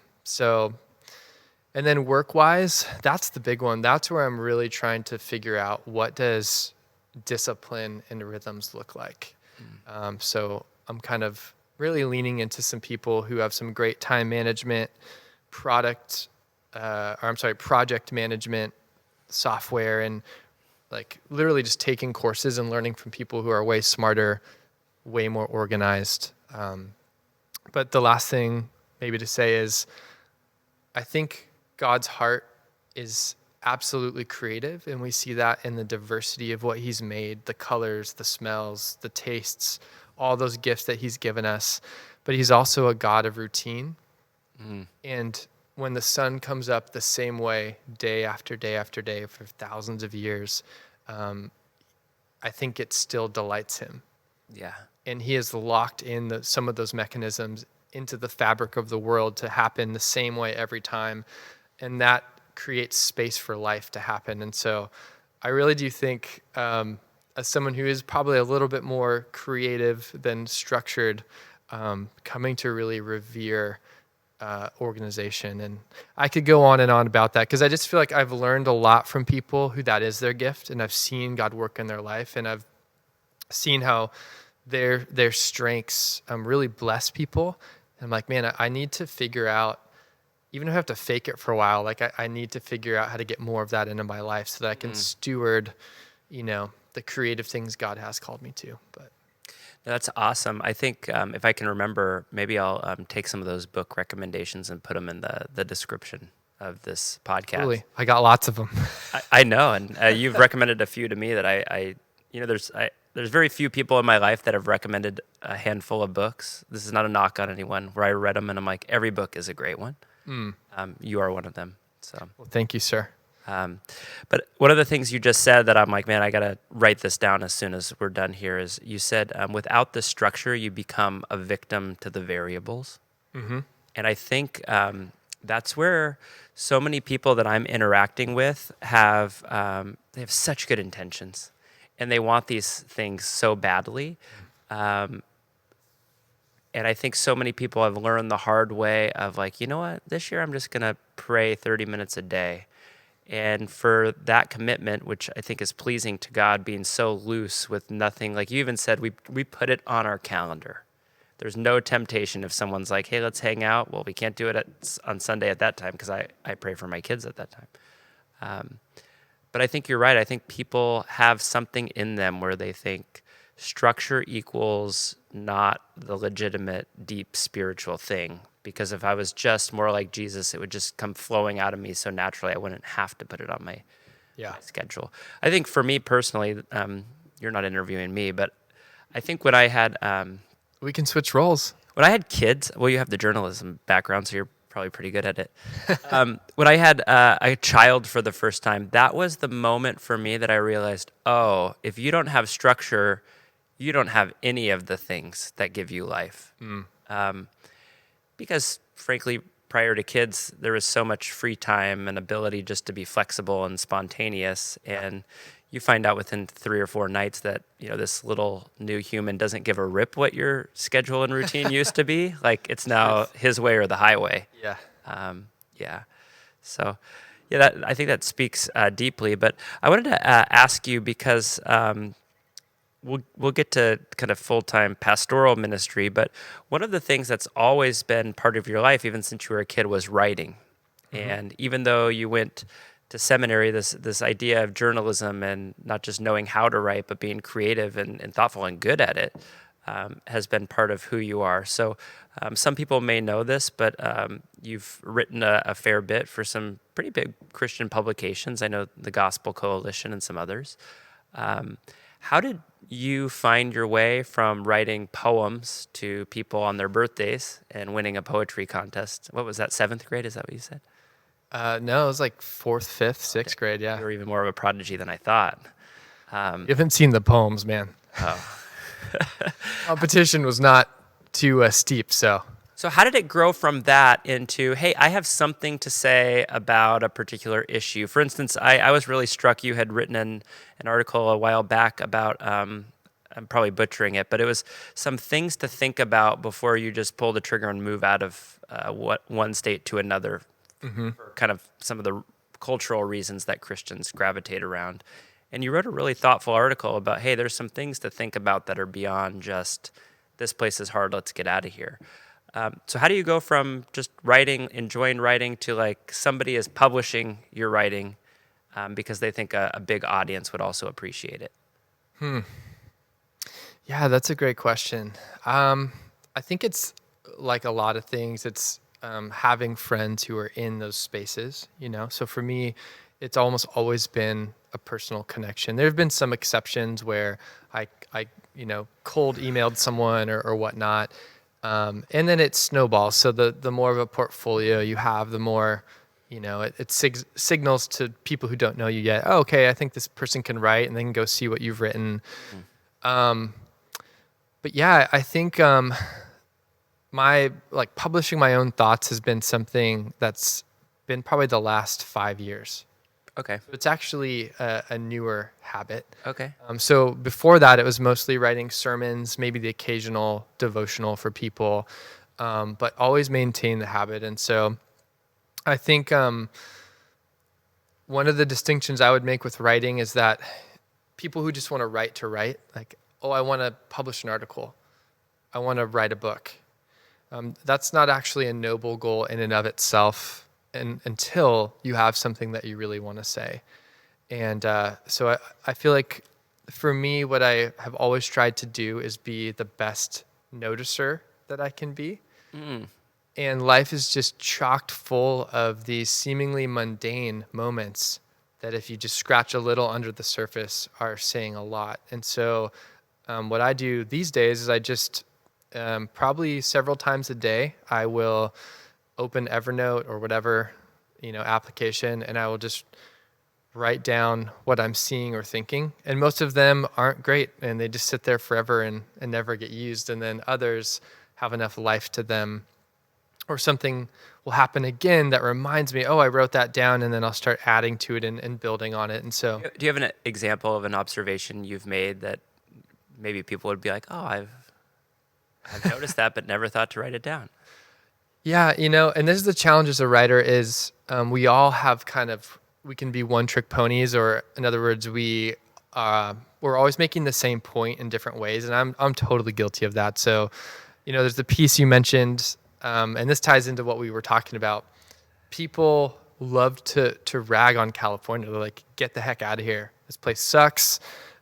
then work-wise, that's the big one. That's where I'm really trying to figure out, what does discipline and rhythms look like? So I'm kind of really leaning into some people who have some great time management, project management software, and literally just taking courses and learning from people who are way smarter, way more organized. But the last thing maybe to say is, I think God's heart is absolutely creative, and we see that in the diversity of what he's made, the colors, the smells, the tastes, all those gifts that he's given us. But he's also a God of routine. And when the sun comes up the same way day after day after day for thousands of years, I think it still delights him. Yeah. And he has locked in some of those mechanisms into the fabric of the world to happen the same way every time. And that creates space for life to happen. And so I really do think as someone who is probably a little bit more creative than structured, coming to really revere organization. And I could go on and on about that because I just feel like I've learned a lot from people who that is their gift, and I've seen God work in their life, and I've seen how their strengths really bless people. And I'm like, man, I need to figure out, even if I have to fake it for a while, like I need to figure out how to get more of that into my life so that I can steward, the creative things God has called me to. But That's awesome. I think if I can remember, maybe I'll take some of those book recommendations and put them in the description of this podcast. totally, I got lots of them. I know, and you've recommended a few to me that there's very few people in my life that have recommended a handful of books. This is not a knock on anyone, where I read them and I'm like, every book is a great one. You are one of them. So, Well, thank you, sir. but one of the things you just said that I'm like, man, I got to write this down as soon as we're done here is you said, without the structure, you become a victim to the variables. Mm-hmm. And I think that's where so many people that I'm interacting with they have such good intentions, and they want these things so badly. And I think so many people have learned the hard way of like, you know what, this year I'm just going to pray 30 minutes a day. And for that commitment, which I think is pleasing to God, being so loose with nothing, like you even said, we put it on our calendar. There's no temptation if someone's like, hey, let's hang out. Well, we can't do it on Sunday at that time because I pray for my kids at that time. But I think you're right. I think people have something in them where they think structure equals not the legitimate, deep spiritual thing. Because if I was just more like Jesus, it would just come flowing out of me so naturally I wouldn't have to put it on my schedule. I think for me personally, you're not interviewing me, but I think when I had... We can switch roles. When I had kids, well, you have the journalism background, so you're probably pretty good at it. When I had a child for the first time, that was the moment for me that I realized, oh, if you don't have structure, you don't have any of the things that give you life. Because frankly, prior to kids, there was so much free time and ability just to be flexible and spontaneous. And you find out within 3 or 4 nights that, this little new human doesn't give a rip what your schedule and routine used to be. Like it's now his way or the highway. Yeah. So, I think that speaks deeply. But I wanted to ask you because we'll get to kind of full-time pastoral ministry, but one of the things that's always been part of your life, even since you were a kid, was writing. Mm-hmm. And even though you went to seminary, this idea of journalism and not just knowing how to write, but being creative and thoughtful and good at it has been part of who you are. So some people may know this, but you've written a fair bit for some pretty big Christian publications. I know the Gospel Coalition and some others. How did you find your way from writing poems to people on their birthdays and winning a poetry contest? What was that, 7th grade? Is that what you said? No, it was like 4th, 5th, 6th grade, yeah. You were even more of a prodigy than I thought. You haven't seen the poems, man. Oh. Competition was not too steep, so. So how did it grow from that into, hey, I have something to say about a particular issue? For instance, I was really struck you had written an article a while back about, I'm probably butchering it, but it was some things to think about before you just pull the trigger and move out of one state to another, for kind of some of the cultural reasons that Christians gravitate around. And you wrote a really thoughtful article about, hey, there's some things to think about that are beyond just, this place is hard, let's get out of here. So how do you go from just writing, enjoying writing, to like somebody is publishing your writing because they think a big audience would also appreciate it? Yeah, that's a great question. I think it's like a lot of things. It's having friends who are in those spaces, So for me, it's almost always been a personal connection. There have been some exceptions where I cold emailed someone or whatnot. And then it snowballs. So the more of a portfolio you have, the more, it signals to people who don't know you yet, oh, okay, I think this person can write, and they can go see what you've written. But yeah, I think my publishing my own thoughts has been something that's been probably the last 5 years. Okay. So it's actually a newer habit. Okay. So before that, it was mostly writing sermons, maybe the occasional devotional for people, but always maintain the habit. And so I think one of the distinctions I would make with writing is that people who just want to write, like, oh, I want to publish an article, I want to write a book. That's not actually a noble goal in and of itself, until you have something that you really want to say. And so I feel like for me, what I have always tried to do is be the best noticer that I can be. And life is just chocked full of these seemingly mundane moments that if you just scratch a little under the surface are saying a lot. And so what I do these days is I just probably several times a day, I will open Evernote or whatever, application, and I will just write down what I'm seeing or thinking. And most of them aren't great, and they just sit there forever and never get used. And then others have enough life to them, or something will happen again that reminds me, oh, I wrote that down, and then I'll start adding to it and building on it. And so, Do you have an example of an observation you've made that maybe people would be like, oh, I've noticed that, but never thought to write it down? Yeah, and this is the challenge as a writer is we all have we can be one-trick ponies, or in other words, we're always making the same point in different ways, and I'm totally guilty of that. So, there's the piece you mentioned, and this ties into what we were talking about. People love to rag on California. They're like, get the heck out of here. This place sucks.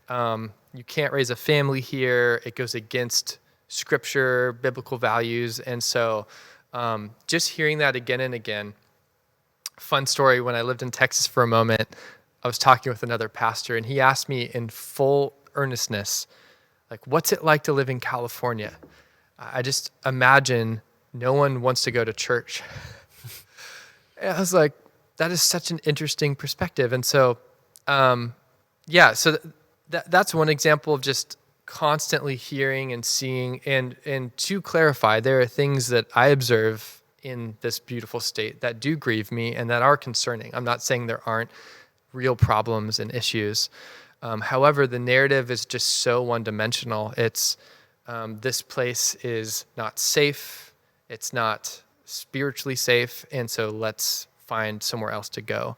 You can't raise a family here. It goes against scripture, biblical values. And so just hearing that again and again. Fun story, when I lived in Texas for a moment, I was talking with another pastor, and he asked me in full earnestness, like, what's it like to live in California? I just imagine no one wants to go to church. And I was like, that is such an interesting perspective. And so, so that's one example of just constantly hearing and seeing. And to clarify, there are things that I observe in this beautiful state that do grieve me and that are concerning. I'm not saying there aren't real problems and issues. However, the narrative is just so one-dimensional. It's this place is not safe. It's not spiritually safe. And so let's find somewhere else to go.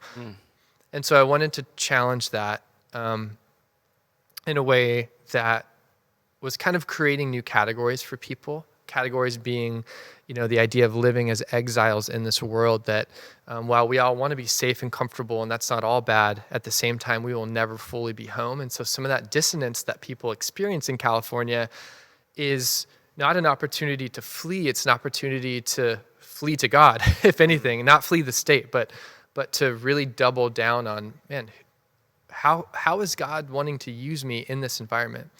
And so I wanted to challenge that in a way that was kind of creating new categories for people. Categories being, the idea of living as exiles in this world that while we all want to be safe and comfortable, and that's not all bad, at the same time, we will never fully be home. And so some of that dissonance that people experience in California is not an opportunity to flee. It's an opportunity to flee to God, if anything, not flee the state, but to really double down on, man, how is God wanting to use me in this environment?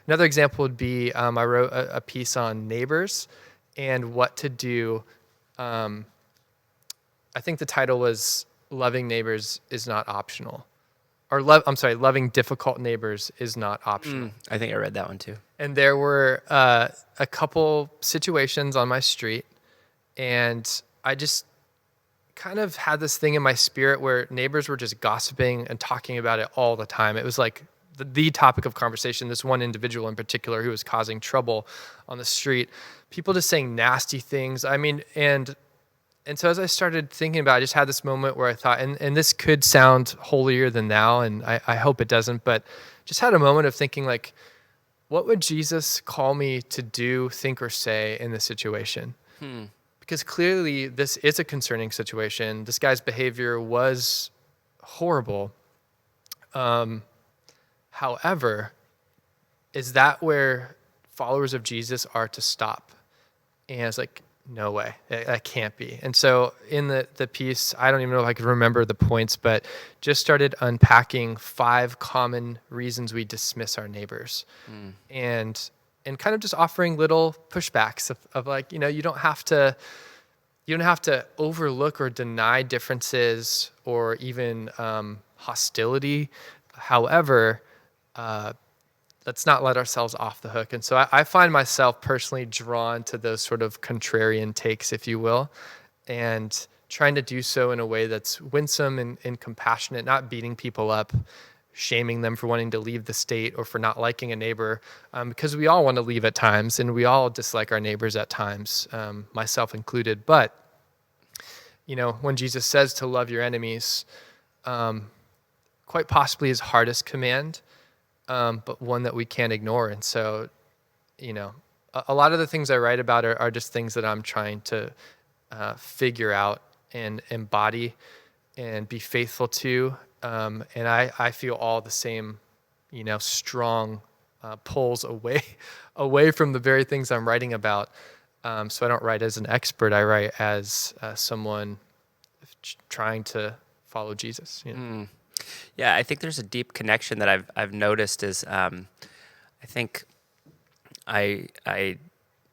Another example would be I wrote a piece on neighbors and what to do. I think the title was "Loving Neighbors is Not Optional," or "Loving Difficult Neighbors is Not Optional." I think I read that one too. And there were a couple situations on my street, and I just kind of had this thing in my spirit where neighbors were just gossiping and talking about it all the time. It was like the topic of conversation, this one individual in particular who was causing trouble on the street, people just saying nasty things. I mean, and so as I started thinking about it, I just had this moment where I thought, and this could sound holier than thou, and I hope it doesn't, but just had a moment of thinking, like, what would Jesus call me to do, think, or say in this situation? Because clearly this is a concerning situation. This guy's behavior was horrible. However, is that where followers of Jesus are to stop? And it's like, no way, that can't be. And so in the piece, I don't even know if I could remember the points, but just started unpacking 5 common reasons we dismiss our neighbors. And kind of just offering little pushbacks of like, you don't have to overlook or deny differences or even hostility. However, let's not let ourselves off the hook. And so I find myself personally drawn to those sort of contrarian takes, if you will, and trying to do so in a way that's winsome and compassionate, not beating people up, shaming them for wanting to leave the state or for not liking a neighbor, because we all want to leave at times and we all dislike our neighbors at times, myself included. But, when Jesus says to love your enemies, quite possibly his hardest command, but one that we can't ignore. And so, a lot of the things I write about are just things that I'm trying to figure out and embody and be faithful to. And I feel all the same, strong pulls away from the very things I'm writing about. So I don't write as an expert. I write as someone trying to follow Jesus. Yeah, I think there's a deep connection that I've noticed is I think I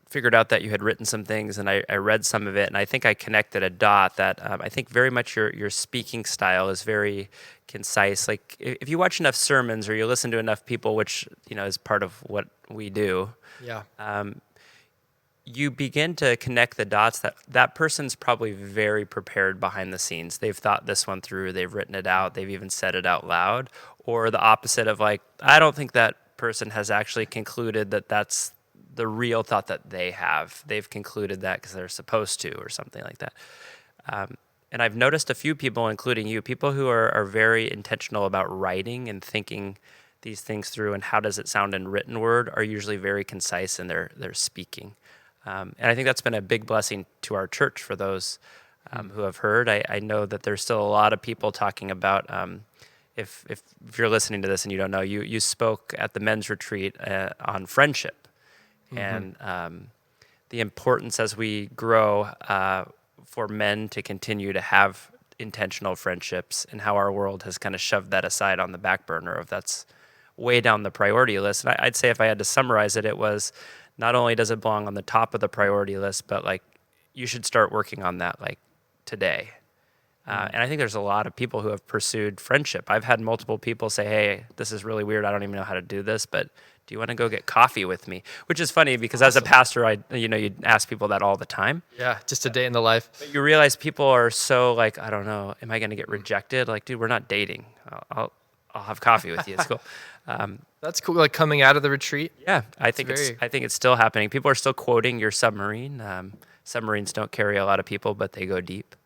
figured out that you had written some things and I read some of it, and I think I connected a dot that I think very much your speaking style is very concise. Like if you watch enough sermons or you listen to enough people, which is part of what we do, you begin to connect the dots that person's probably very prepared behind the scenes. They've thought this one through, they've written it out, they've even said it out loud, or the opposite of like, I don't think that person has actually concluded that that's the real thought that they have. They've concluded that because they're supposed to or something like that. And I've noticed a few people, including you, people who are very intentional about writing and thinking these things through and how does it sound in written word are usually very concise in their speaking. And I think that's been a big blessing to our church for those who have heard. I know that there's still a lot of people talking about if you're listening to this and you don't know, you spoke at the men's retreat on friendship and the importance as we grow for men to continue to have intentional friendships and how our world has kind of shoved that aside on the back burner of that's way down the priority list. And I'd say if I had to summarize it, it was not only does it belong on the top of the priority list, but like you should start working on that like today. And I think there's a lot of people who have pursued friendship. I've had multiple people say, hey, this is really weird. I don't even know how to do this, but do you want to go get coffee with me? Which is funny because as a pastor, you'd ask people that all the time. Yeah, just a day in the life. But you realize people are so like, I don't know, am I going to get rejected? Like, dude, we're not dating. I'll have coffee with you. It's cool. That's cool. Like coming out of the retreat. Yeah, I think it's still happening. People are still quoting your submarine. Submarines don't carry a lot of people, but they go deep.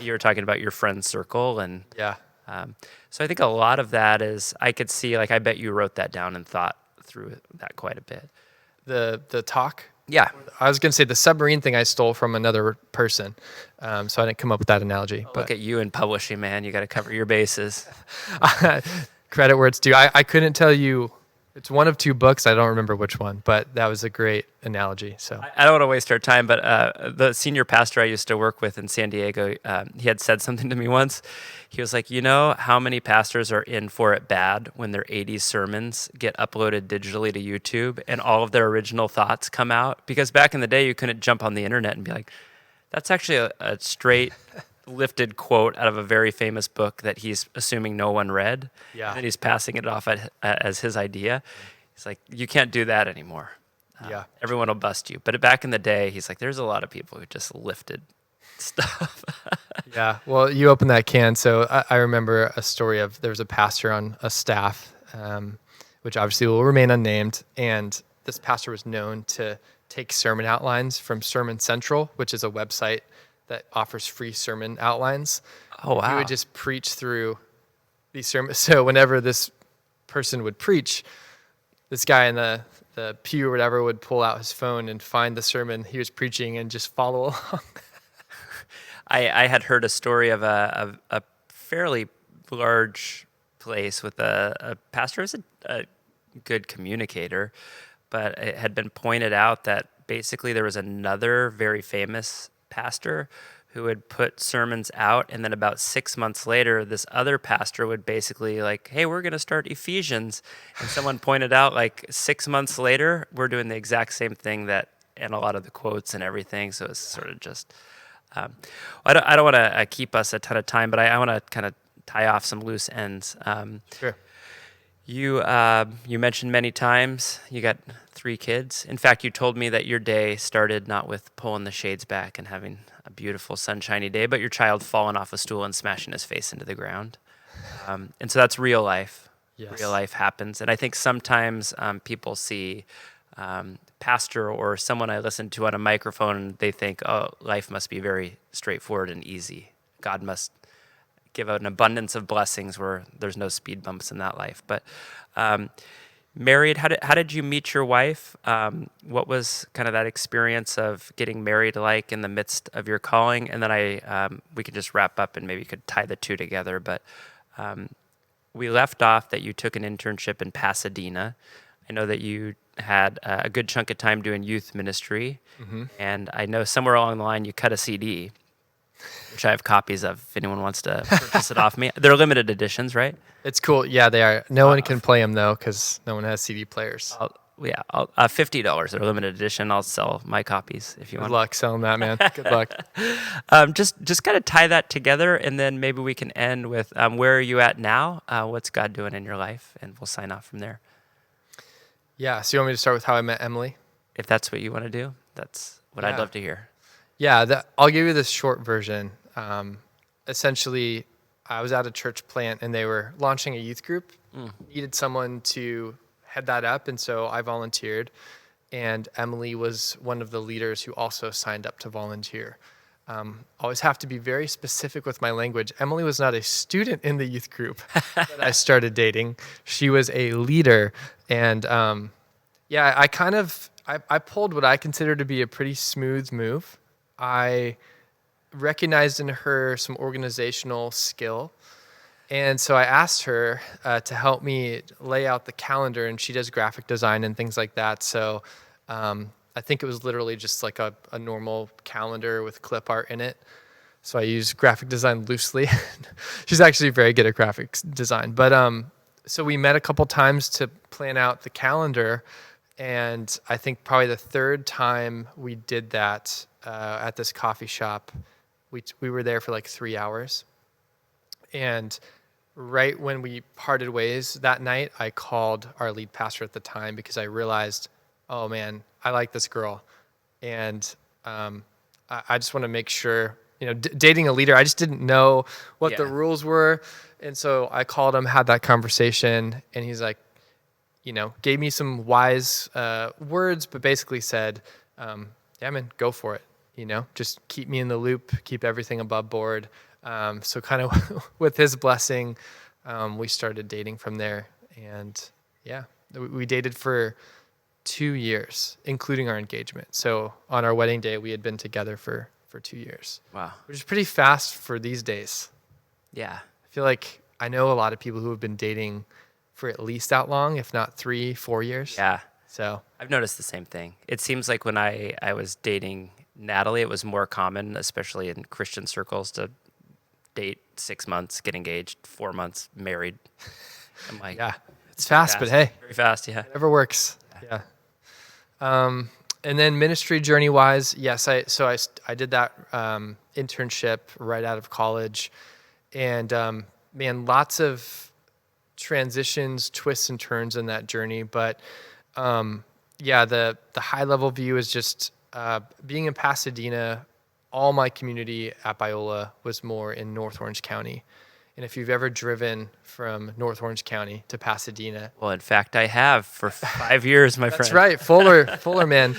You were talking about your friend circle, and so I think a lot of that is I could see. Like, I bet you wrote that down and thought through that quite a bit. The talk. Yeah, I was going to say the submarine thing I stole from another person, so I didn't come up with that analogy. But look at you in publishing, man. You got to cover your bases. Credit where it's due. I couldn't tell you. It's one of two books. I don't remember which one, but that was a great analogy. So I don't want to waste our time, but the senior pastor I used to work with in San Diego, he had said something to me once. He was like, you know how many pastors are in for it bad when their 80s sermons get uploaded digitally to YouTube and all of their original thoughts come out? Because back in the day, you couldn't jump on the internet and be like, that's actually a straight lifted quote out of a very famous book that he's assuming no one read. Yeah. And then he's passing it off as his idea. He's like, you can't do that anymore. Everyone will bust you. But back in the day, he's like, there's a lot of people who just lifted stuff. Yeah. Well, you opened that can. So I remember a story of there was a pastor on a staff, which obviously will remain unnamed. And this pastor was known to take sermon outlines from Sermon Central, which is a website that offers free sermon outlines. Oh, wow. He would just preach through these sermons. So whenever this person would preach, this guy in the pew or whatever would pull out his phone and find the sermon he was preaching and just follow along. I had heard a story of a fairly large place with a pastor who was a good communicator, but it had been pointed out that basically there was another very famous pastor who would put sermons out, and then about 6 months later, this other pastor would basically like, hey, we're going to start Ephesians. And someone pointed out like 6 months later, we're doing the exact same thing and a lot of the quotes and everything. So it's sort of just, I don't want to keep us a ton of time, but I want to kind of tie off some loose ends. Sure. You mentioned many times you got 3 kids. In fact, you told me that your day started not with pulling the shades back and having a beautiful sunshiny day, but your child falling off a stool and smashing his face into the ground. And so that's real life. Yes. Real life happens. And I think sometimes people see pastor or someone I listen to on a microphone, and they think, oh, life must be very straightforward and easy. God must give out an abundance of blessings where there's no speed bumps in that life. But married, how did you meet your wife? What was kind of that experience of getting married like in the midst of your calling? And then we could just wrap up and maybe you could tie the two together. But we left off that you took an internship in Pasadena. I know that you had a good chunk of time doing youth ministry. Mm-hmm. And I know somewhere along the line you cut a CD, which I have copies of if anyone wants to purchase it off me. They're limited editions, right? It's cool. Yeah, they are. No one can play them, though, because no one has CD players. $50. They're limited edition. I'll sell my copies if you want. Good luck selling that, man. Good luck. Just kind of tie that together, and then maybe we can end with where are you at now? What's God doing in your life? And we'll sign off from there. Yeah, so you want me to start with how I met Emily? If that's what you want to do, that's what I'd love to hear. Yeah, I'll give you the short version. Essentially, I was at a church plant, and they were launching a youth group. Needed someone to head that up, and so I volunteered. And Emily was one of the leaders who also signed up to volunteer. Always have to be very specific with my language. Emily was not a student in the youth group that I started dating. She was a leader. And I pulled what I consider to be a pretty smooth move. I recognized in her some organizational skill. And so I asked her to help me lay out the calendar, and she does graphic design and things like that. So I think it was literally just like a normal calendar with clip art in it. So I use graphic design loosely. She's actually very good at graphic design. But so we met a couple times to plan out the calendar. And I think probably the third time we did that at this coffee shop, we were there for like 3 hours. And right when we parted ways that night, I called our lead pastor at the time because I realized, oh man, I like this girl. And I just want to make sure, dating a leader, I just didn't know what the rules were. And so I called him, had that conversation, and he's like, gave me some wise words, but basically said, yeah, man, go for it. Just keep me in the loop, keep everything above board. So kind of with his blessing, we started dating from there. And yeah, we dated for 2 years, including our engagement. So on our wedding day, we had been together for 2 years. Wow. Which is pretty fast for these days. Yeah. I feel like I know a lot of people who have been dating for at least that long, if not 3-4 years. Yeah. So I've noticed the same thing. It seems like when I was dating Natalie, it was more common, especially in Christian circles, to date 6 months, get engaged, 4 months, married. I'm like, yeah, it's fast, but hey. Very fast, yeah. Whatever works. Yeah. And then ministry journey wise, yes, I did that internship right out of college, and man, lots of transitions, twists and turns in that journey. But the high level view is just being in Pasadena. All my community at Biola was more in North Orange County. And if you've ever driven from North Orange County to Pasadena. Well, in fact, I have for 5 years, my friend. That's right. Fuller, man.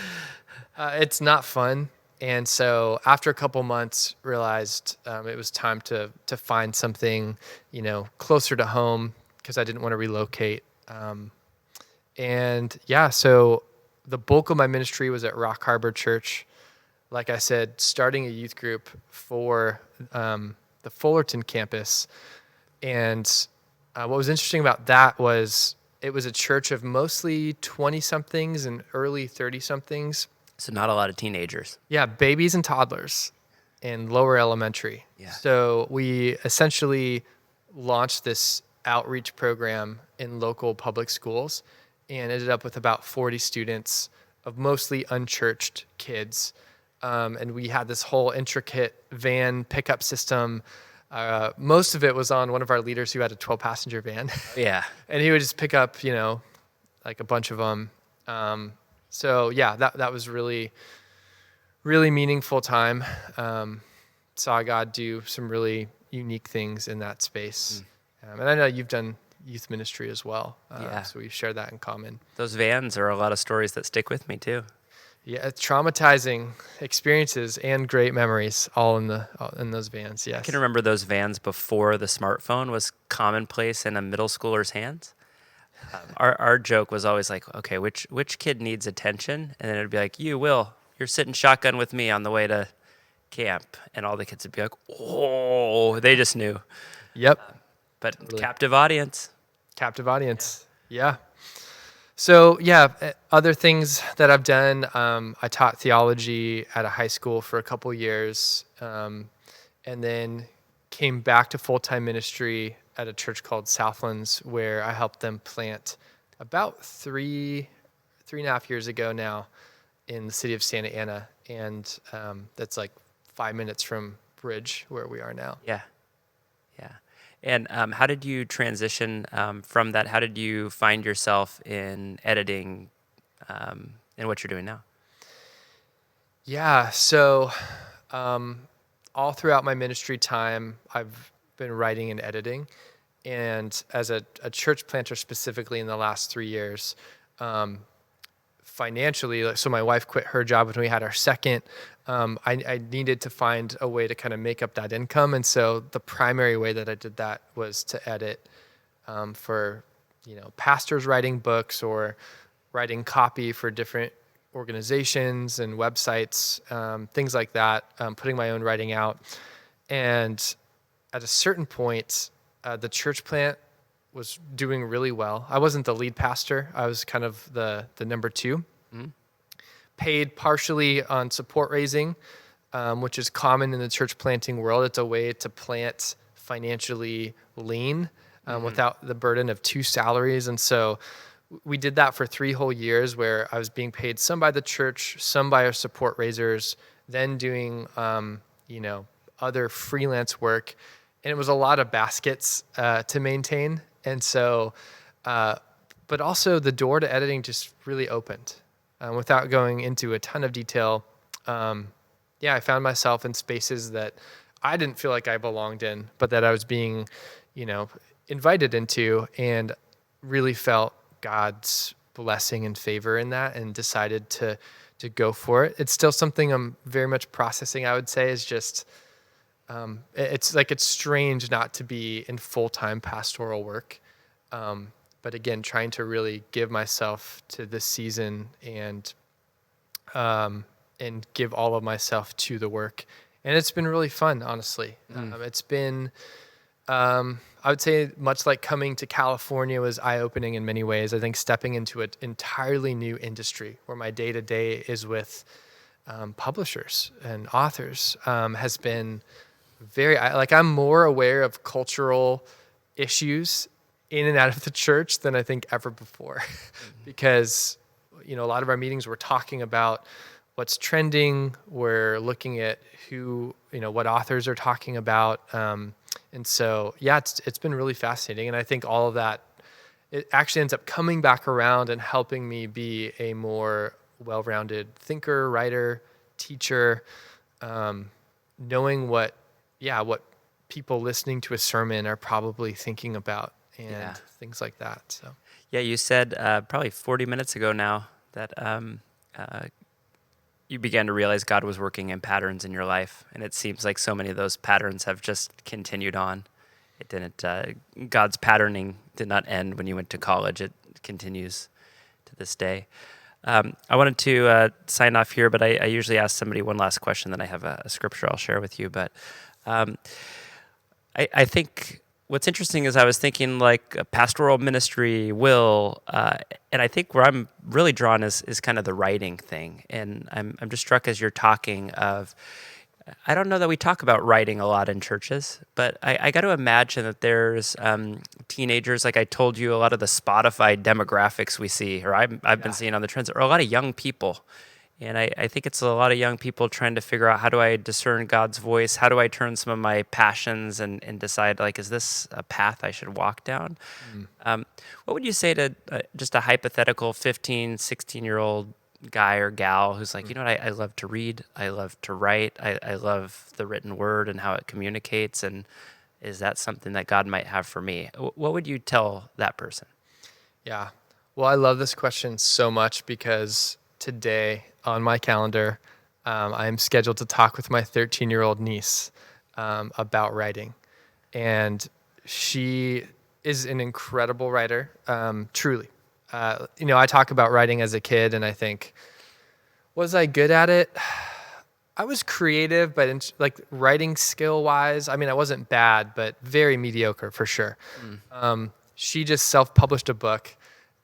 It's not fun. And so after a couple months, realized it was time to find something, closer to home because I didn't want to relocate. So the bulk of my ministry was at Rock Harbor Church. Like I said, starting a youth group for the Fullerton campus. And what was interesting about that was it was a church of mostly 20-somethings and early 30-somethings. So not a lot of teenagers. Yeah, babies and toddlers and lower elementary. Yeah. So we essentially launched this outreach program in local public schools and ended up with about 40 students of mostly unchurched kids. And we had this whole intricate van pickup system. Most of it was on one of our leaders who had a 12-passenger van. Yeah. And he would just pick up, like a bunch of them. So yeah, that was really, really meaningful time. Saw God do some really unique things in that space. And I know you've done youth ministry as well. Yeah. So we share that in common. Those vans are a lot of stories that stick with me too. Yeah, traumatizing experiences and great memories all in those vans. Yes. I can remember those vans before the smartphone was commonplace in a middle schooler's hands. Our joke was always like, okay, which kid needs attention? And then it'd be like, Will, you're sitting shotgun with me on the way to camp. And all the kids would be like, oh, they just knew. Yep. But Totally. Captive audience. Yeah. So yeah, other things that I've done, I taught theology at a high school for a couple years, and then came back to full-time ministry at a church called Southlands, where I helped them plant about three and a half years ago now in the city of Santa Ana. And that's like 5 minutes from Bridge, where we are now. Yeah. And how did you transition from that? How did you find yourself in editing in what you're doing now? Yeah, so all throughout my ministry time, I've been writing and editing. And as a church planter specifically in the last 3 years, financially, so my wife quit her job when we had our second. I needed to find a way to kind of make up that income. And so the primary way that I did that was to edit for, pastors writing books or writing copy for different organizations and websites, things like that, putting my own writing out. And at a certain point, the church plant was doing really well. I wasn't the lead pastor. I was kind of the number two. Mm-hmm. Paid partially on support raising, which is common in the church planting world. It's a way to plant financially lean without the burden of 2 salaries. And so we did that for 3 whole years, where I was being paid some by the church, some by our support raisers, then doing other freelance work. And it was a lot of baskets to maintain. And so, but also the door to editing just really opened. Without going into a ton of detail, I found myself in spaces that I didn't feel like I belonged in, but that I was being, invited into, and really felt God's blessing and favor in that, and decided to go for it. It's still something I'm very much processing, I would say, is just, it's strange not to be in full-time pastoral work. But again, trying to really give myself to this season and give all of myself to the work. And it's been really fun, honestly. It's been, I would say, much like coming to California was eye-opening in many ways. I think stepping into an entirely new industry where my day-to-day is with publishers and authors has been I'm more aware of cultural issues in and out of the church than I think ever before, because, a lot of our meetings we're talking about what's trending. We're looking at what authors are talking about. And so, it's been really fascinating. And I think all of that, it actually ends up coming back around and helping me be a more well-rounded thinker, writer, teacher, knowing what people listening to a sermon are probably thinking about. And things like that. So you said probably 40 minutes ago now that you began to realize God was working in patterns in your life, and it seems like so many of those patterns have just continued on. It didn't. God's patterning did not end when you went to college. It continues to this day. I wanted to sign off here, but I usually ask somebody one last question. Then I have a scripture I'll share with you. But I think. What's interesting is I was thinking like a pastoral ministry and I think where I'm really drawn is kind of the writing thing. And I'm just struck as you're talking of, I don't know that we talk about writing a lot in churches, but I got to imagine that there's teenagers, like I told you, a lot of the Spotify demographics we see, or I've been seeing on the trends, are a lot of young people. And I think it's a lot of young people trying to figure out, how do I discern God's voice? How do I turn some of my passions and decide, like, is this a path I should walk down? What would you say to just a hypothetical 15, 16-year-old guy or gal who's like, you know what, I love to read, I love to write, I love the written word and how it communicates, and is that something that God might have for me? What would you tell that person? Yeah. Well, I love this question so much because today on my calendar, I'm scheduled to talk with my 13-year-old niece about writing. And she is an incredible writer, truly. I talk about writing as a kid, and I think, was I good at it? I was creative, but like writing skill wise, I mean, I wasn't bad, but very mediocre for sure. She just self-published a book,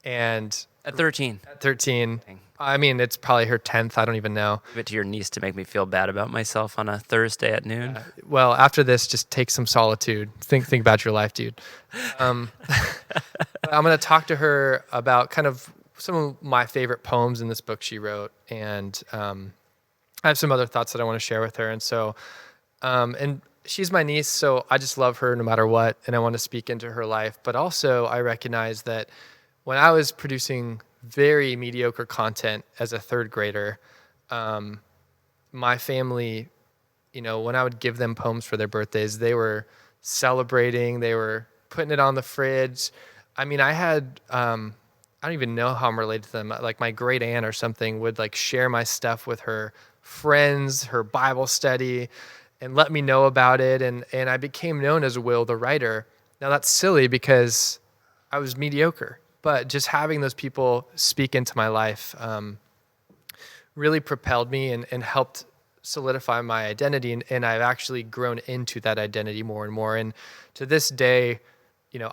and At 13. at 13, Dang. I mean, it's probably her 10th. I don't even know. Give it to your niece to make me feel bad about myself on a Thursday at noon. Well, after this, just take some solitude. Think about your life, dude. I'm going to talk to her about kind of some of my favorite poems in this book she wrote, and I have some other thoughts that I want to share with her. And so, and she's my niece, so I just love her no matter what, and I want to speak into her life. But also, I recognize that when I was producing very mediocre content as a third grader, my family, when I would give them poems for their birthdays, they were celebrating, they were putting it on the fridge. I mean, I had, I don't even know how I'm related to them. Like my great aunt or something would like share my stuff with her friends, her Bible study, and let me know about it. And I became known as Will the writer. Now that's silly because I was mediocre, but just having those people speak into my life really propelled me and helped solidify my identity. And I've actually grown into that identity more and more. And to this day,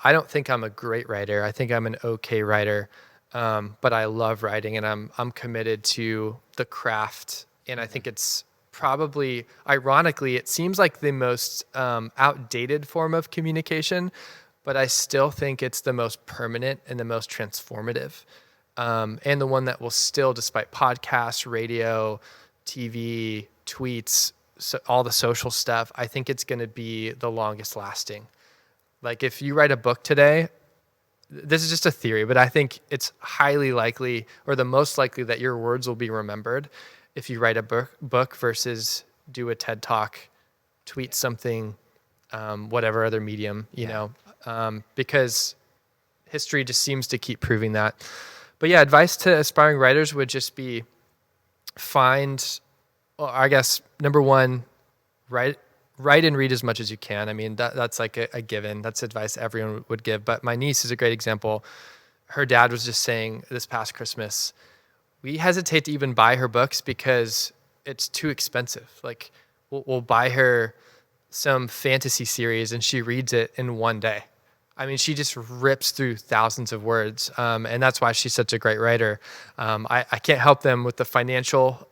I don't think I'm a great writer. I think I'm an okay writer. But I love writing, and I'm committed to the craft. And I think it's probably, ironically, it seems like the most outdated form of communication, but I still think it's the most permanent and the most transformative, and the one that will still, despite podcasts, radio, TV, tweets, all the social stuff, I think it's going to be the longest lasting. Like if you write a book today, this is just a theory, but I think it's highly likely, or the most likely, that your words will be remembered if you write a book versus do a TED Talk, tweet something, whatever other medium, because history just seems to keep proving that. But yeah, advice to aspiring writers would just be number one, write and read as much as you can. I mean, that's like a given. That's advice everyone would give. But my niece is a great example. Her dad was just saying this past Christmas, we hesitate to even buy her books because it's too expensive. Like we'll buy her some fantasy series and she reads it in one day. I mean, she just rips through thousands of words. And that's why she's such a great writer. I can't help them with the financial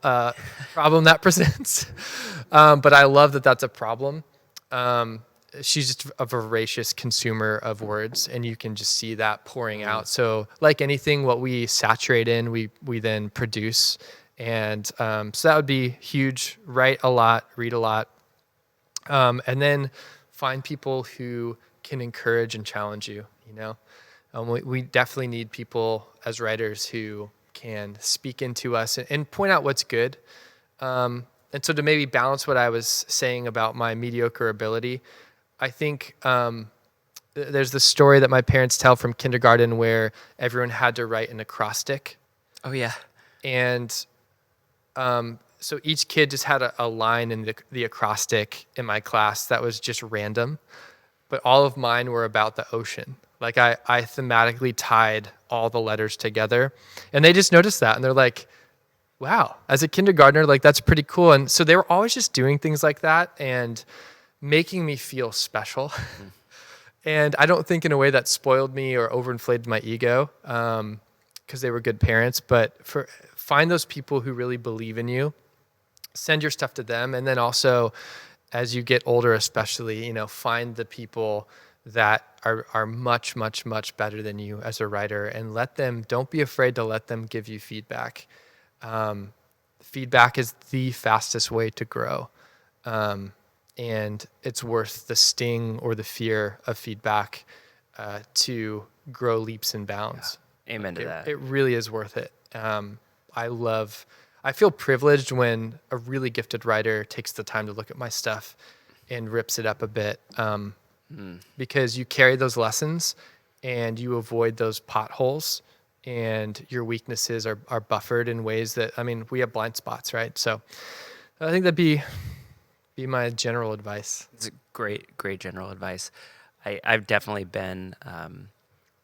problem that presents. But I love that that's a problem. She's just a voracious consumer of words, and you can just see that pouring out. So like anything, what we saturate in, we then produce. And so that would be huge. Write a lot, read a lot. And then find people who can encourage and challenge you, we definitely need people as writers who can speak into us and point out what's good. And so to maybe balance what I was saying about my mediocre ability, I think there's the story that my parents tell from kindergarten where everyone had to write an acrostic. Oh, yeah. And so each kid just had a line in the acrostic in my class that was just random. But all of mine were about the ocean. Like I thematically tied all the letters together, and they just noticed that, and they're like, wow, as a kindergartner, like that's pretty cool. And so they were always just doing things like that and making me feel special. And I don't think in a way that spoiled me or overinflated my ego, because they were good parents, but find those people who really believe in you, send your stuff to them, and then also, as you get older especially, find the people that are much, much, much better than you as a writer, and don't be afraid to let them give you feedback. feedback is the fastest way to grow. And it's worth the sting or the fear of feedback to grow leaps and bounds. Yeah. Amen to that. It really is worth it. I feel privileged when a really gifted writer takes the time to look at my stuff and rips it up a bit, because you carry those lessons and you avoid those potholes, and your weaknesses are buffered in ways that, I mean, we have blind spots, right? So I think that'd be my general advice. It's a great general advice. I've definitely been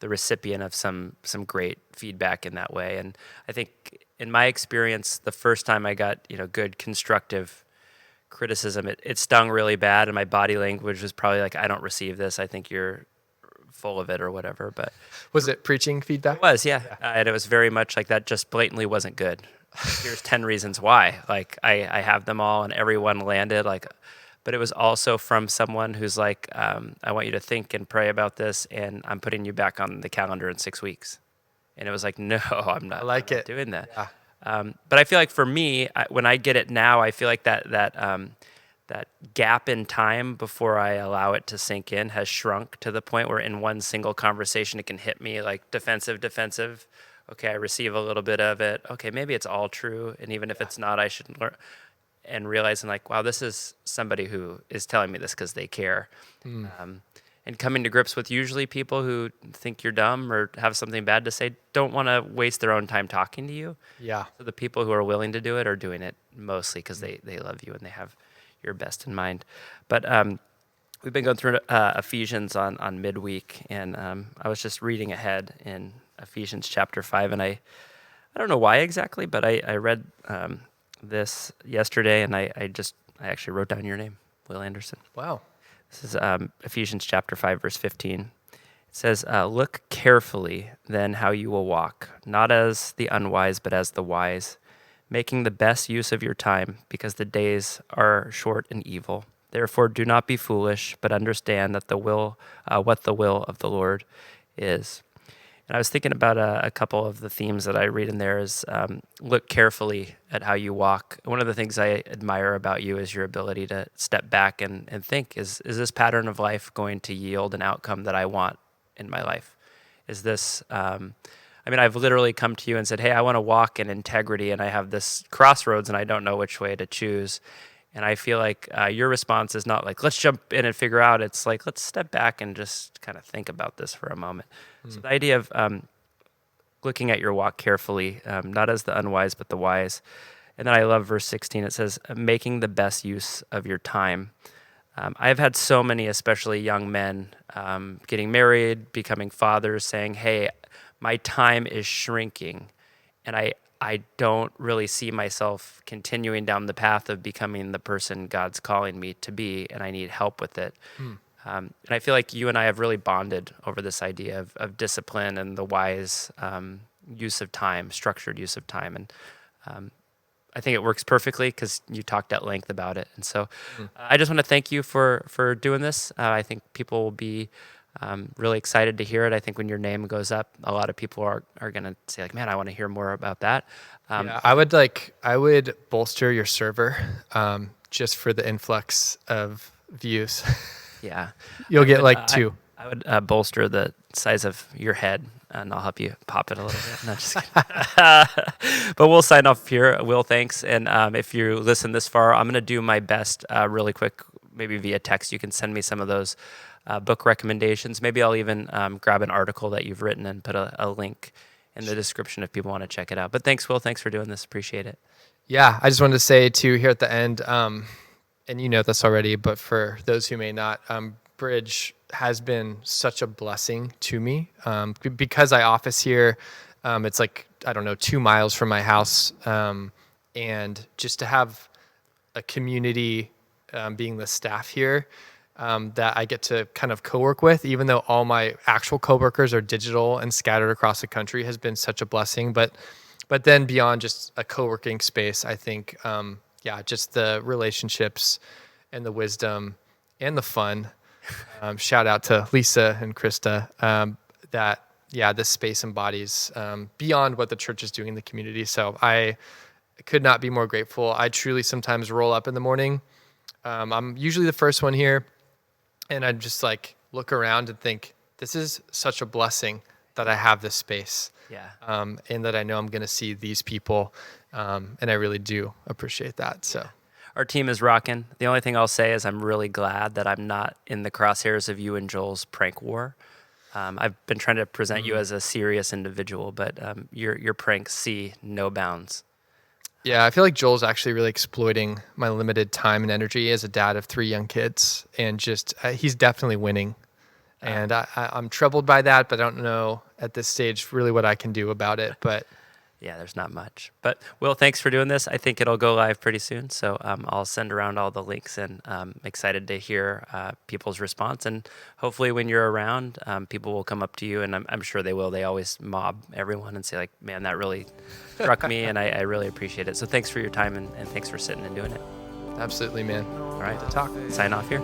the recipient of some great feedback in that way. And I think in my experience, the first time I got, good constructive criticism, it stung really bad, and my body language was probably like, I don't receive this. I think you're full of it or whatever. But was it preaching feedback? It was, yeah. And it was very much like that just blatantly wasn't good. Here's 10 reasons why. Like I have them all and everyone landed but it was also from someone who's like, I want you to think and pray about this, and I'm putting you back on the calendar in 6 weeks. And it was like, no, I'm not, I'm not doing that. Yeah. But I feel like for me, when I get it now, I feel like that gap in time before I allow it to sink in has shrunk to the point where in one single conversation, it can hit me like defensive. Okay, I receive a little bit of it. Okay, maybe it's all true. And even if it's not, I should learn. And realizing like, wow, this is somebody who is telling me this because they care. And coming to grips with usually people who think you're dumb or have something bad to say don't want to waste their own time talking to you. Yeah. So the people who are willing to do it are doing it mostly because they love you and they have your best in mind. But we've been going through Ephesians on midweek, and I was just reading ahead in Ephesians chapter 5, and I don't know why exactly, but I read this yesterday, and I actually wrote down your name, Will Anderson. Wow. This is Ephesians chapter 5, verse 15. It says, look carefully then how you will walk, not as the unwise, but as the wise, making the best use of your time, because the days are short and evil. Therefore, do not be foolish, but understand that what the will of the Lord is. And I was thinking about a couple of the themes that I read in there is look carefully at how you walk. One of the things I admire about you is your ability to step back and think, is this pattern of life going to yield an outcome that I want in my life? Is this, I've literally come to you and said, hey, I want to walk in integrity, and I have this crossroads and I don't know which way to choose. And I feel like your response is not like, let's jump in and figure out. It's like, let's step back and just kind of think about this for a moment. So the idea of looking at your walk carefully, not as the unwise, but the wise. And then I love verse 16. It says, making the best use of your time. I've had so many, especially young men, getting married, becoming fathers, saying, hey, my time is shrinking. And I don't really see myself continuing down the path of becoming the person God's calling me to be, and I need help with it. And I feel like you and I have really bonded over this idea of discipline and the wise use of time, structured use of time. And I think it works perfectly because you talked at length about it. And so I just want to thank you for doing this. I think people will be really excited to hear it. I think when your name goes up, a lot of people are going to say like, man, I want to hear more about that. I would bolster your server just for the influx of views. Yeah. You'll get like 2. I would bolster the size of your head, and I'll help you pop it a little bit. No, just kidding. But we'll sign off here. Will, thanks. And if you listen this far, I'm going to do my best really quick, maybe via text. You can send me some of those book recommendations. Maybe I'll even grab an article that you've written and put a link in the description if people want to check it out. But thanks, Will. Thanks for doing this. Appreciate it. Yeah, I just wanted to say too here at the end, and you know this already, but for those who may not, Bridge has been such a blessing to me because I office here. It's like, 2 miles from my house, and just to have a community being the staff here that I get to kind of co-work with, even though all my actual coworkers are digital and scattered across the country, has been such a blessing. But then beyond just a co-working space, I think, just the relationships and the wisdom and the fun. Shout out to Lisa and Krista this space embodies beyond what the church is doing in the community. So I could not be more grateful. I truly sometimes roll up in the morning. I'm usually the first one here, and I just like look around and think, this is such a blessing that I have this space. Yeah. And that I know I'm going to see these people. And I really do appreciate that. So our team is rocking. The only thing I'll say is I'm really glad that I'm not in the crosshairs of you and Joel's prank war. I've been trying to present you as a serious individual, but your pranks see no bounds. Yeah, I feel like Joel's actually really exploiting my limited time and energy as a dad of 3 young kids, and just he's definitely winning. And I'm troubled by that, but I don't know at this stage really what I can do about it. But yeah, there's not much. But Will, thanks for doing this. I think it'll go live pretty soon, so I'll send around all the links, and I'm excited to hear people's response. And hopefully when you're around, people will come up to you, and I'm sure they will. They always mob everyone and say, like, man, that really struck me, and I really appreciate it. So thanks for your time, and thanks for sitting and doing it. Absolutely, man. All right. Good to talk. Sign off here.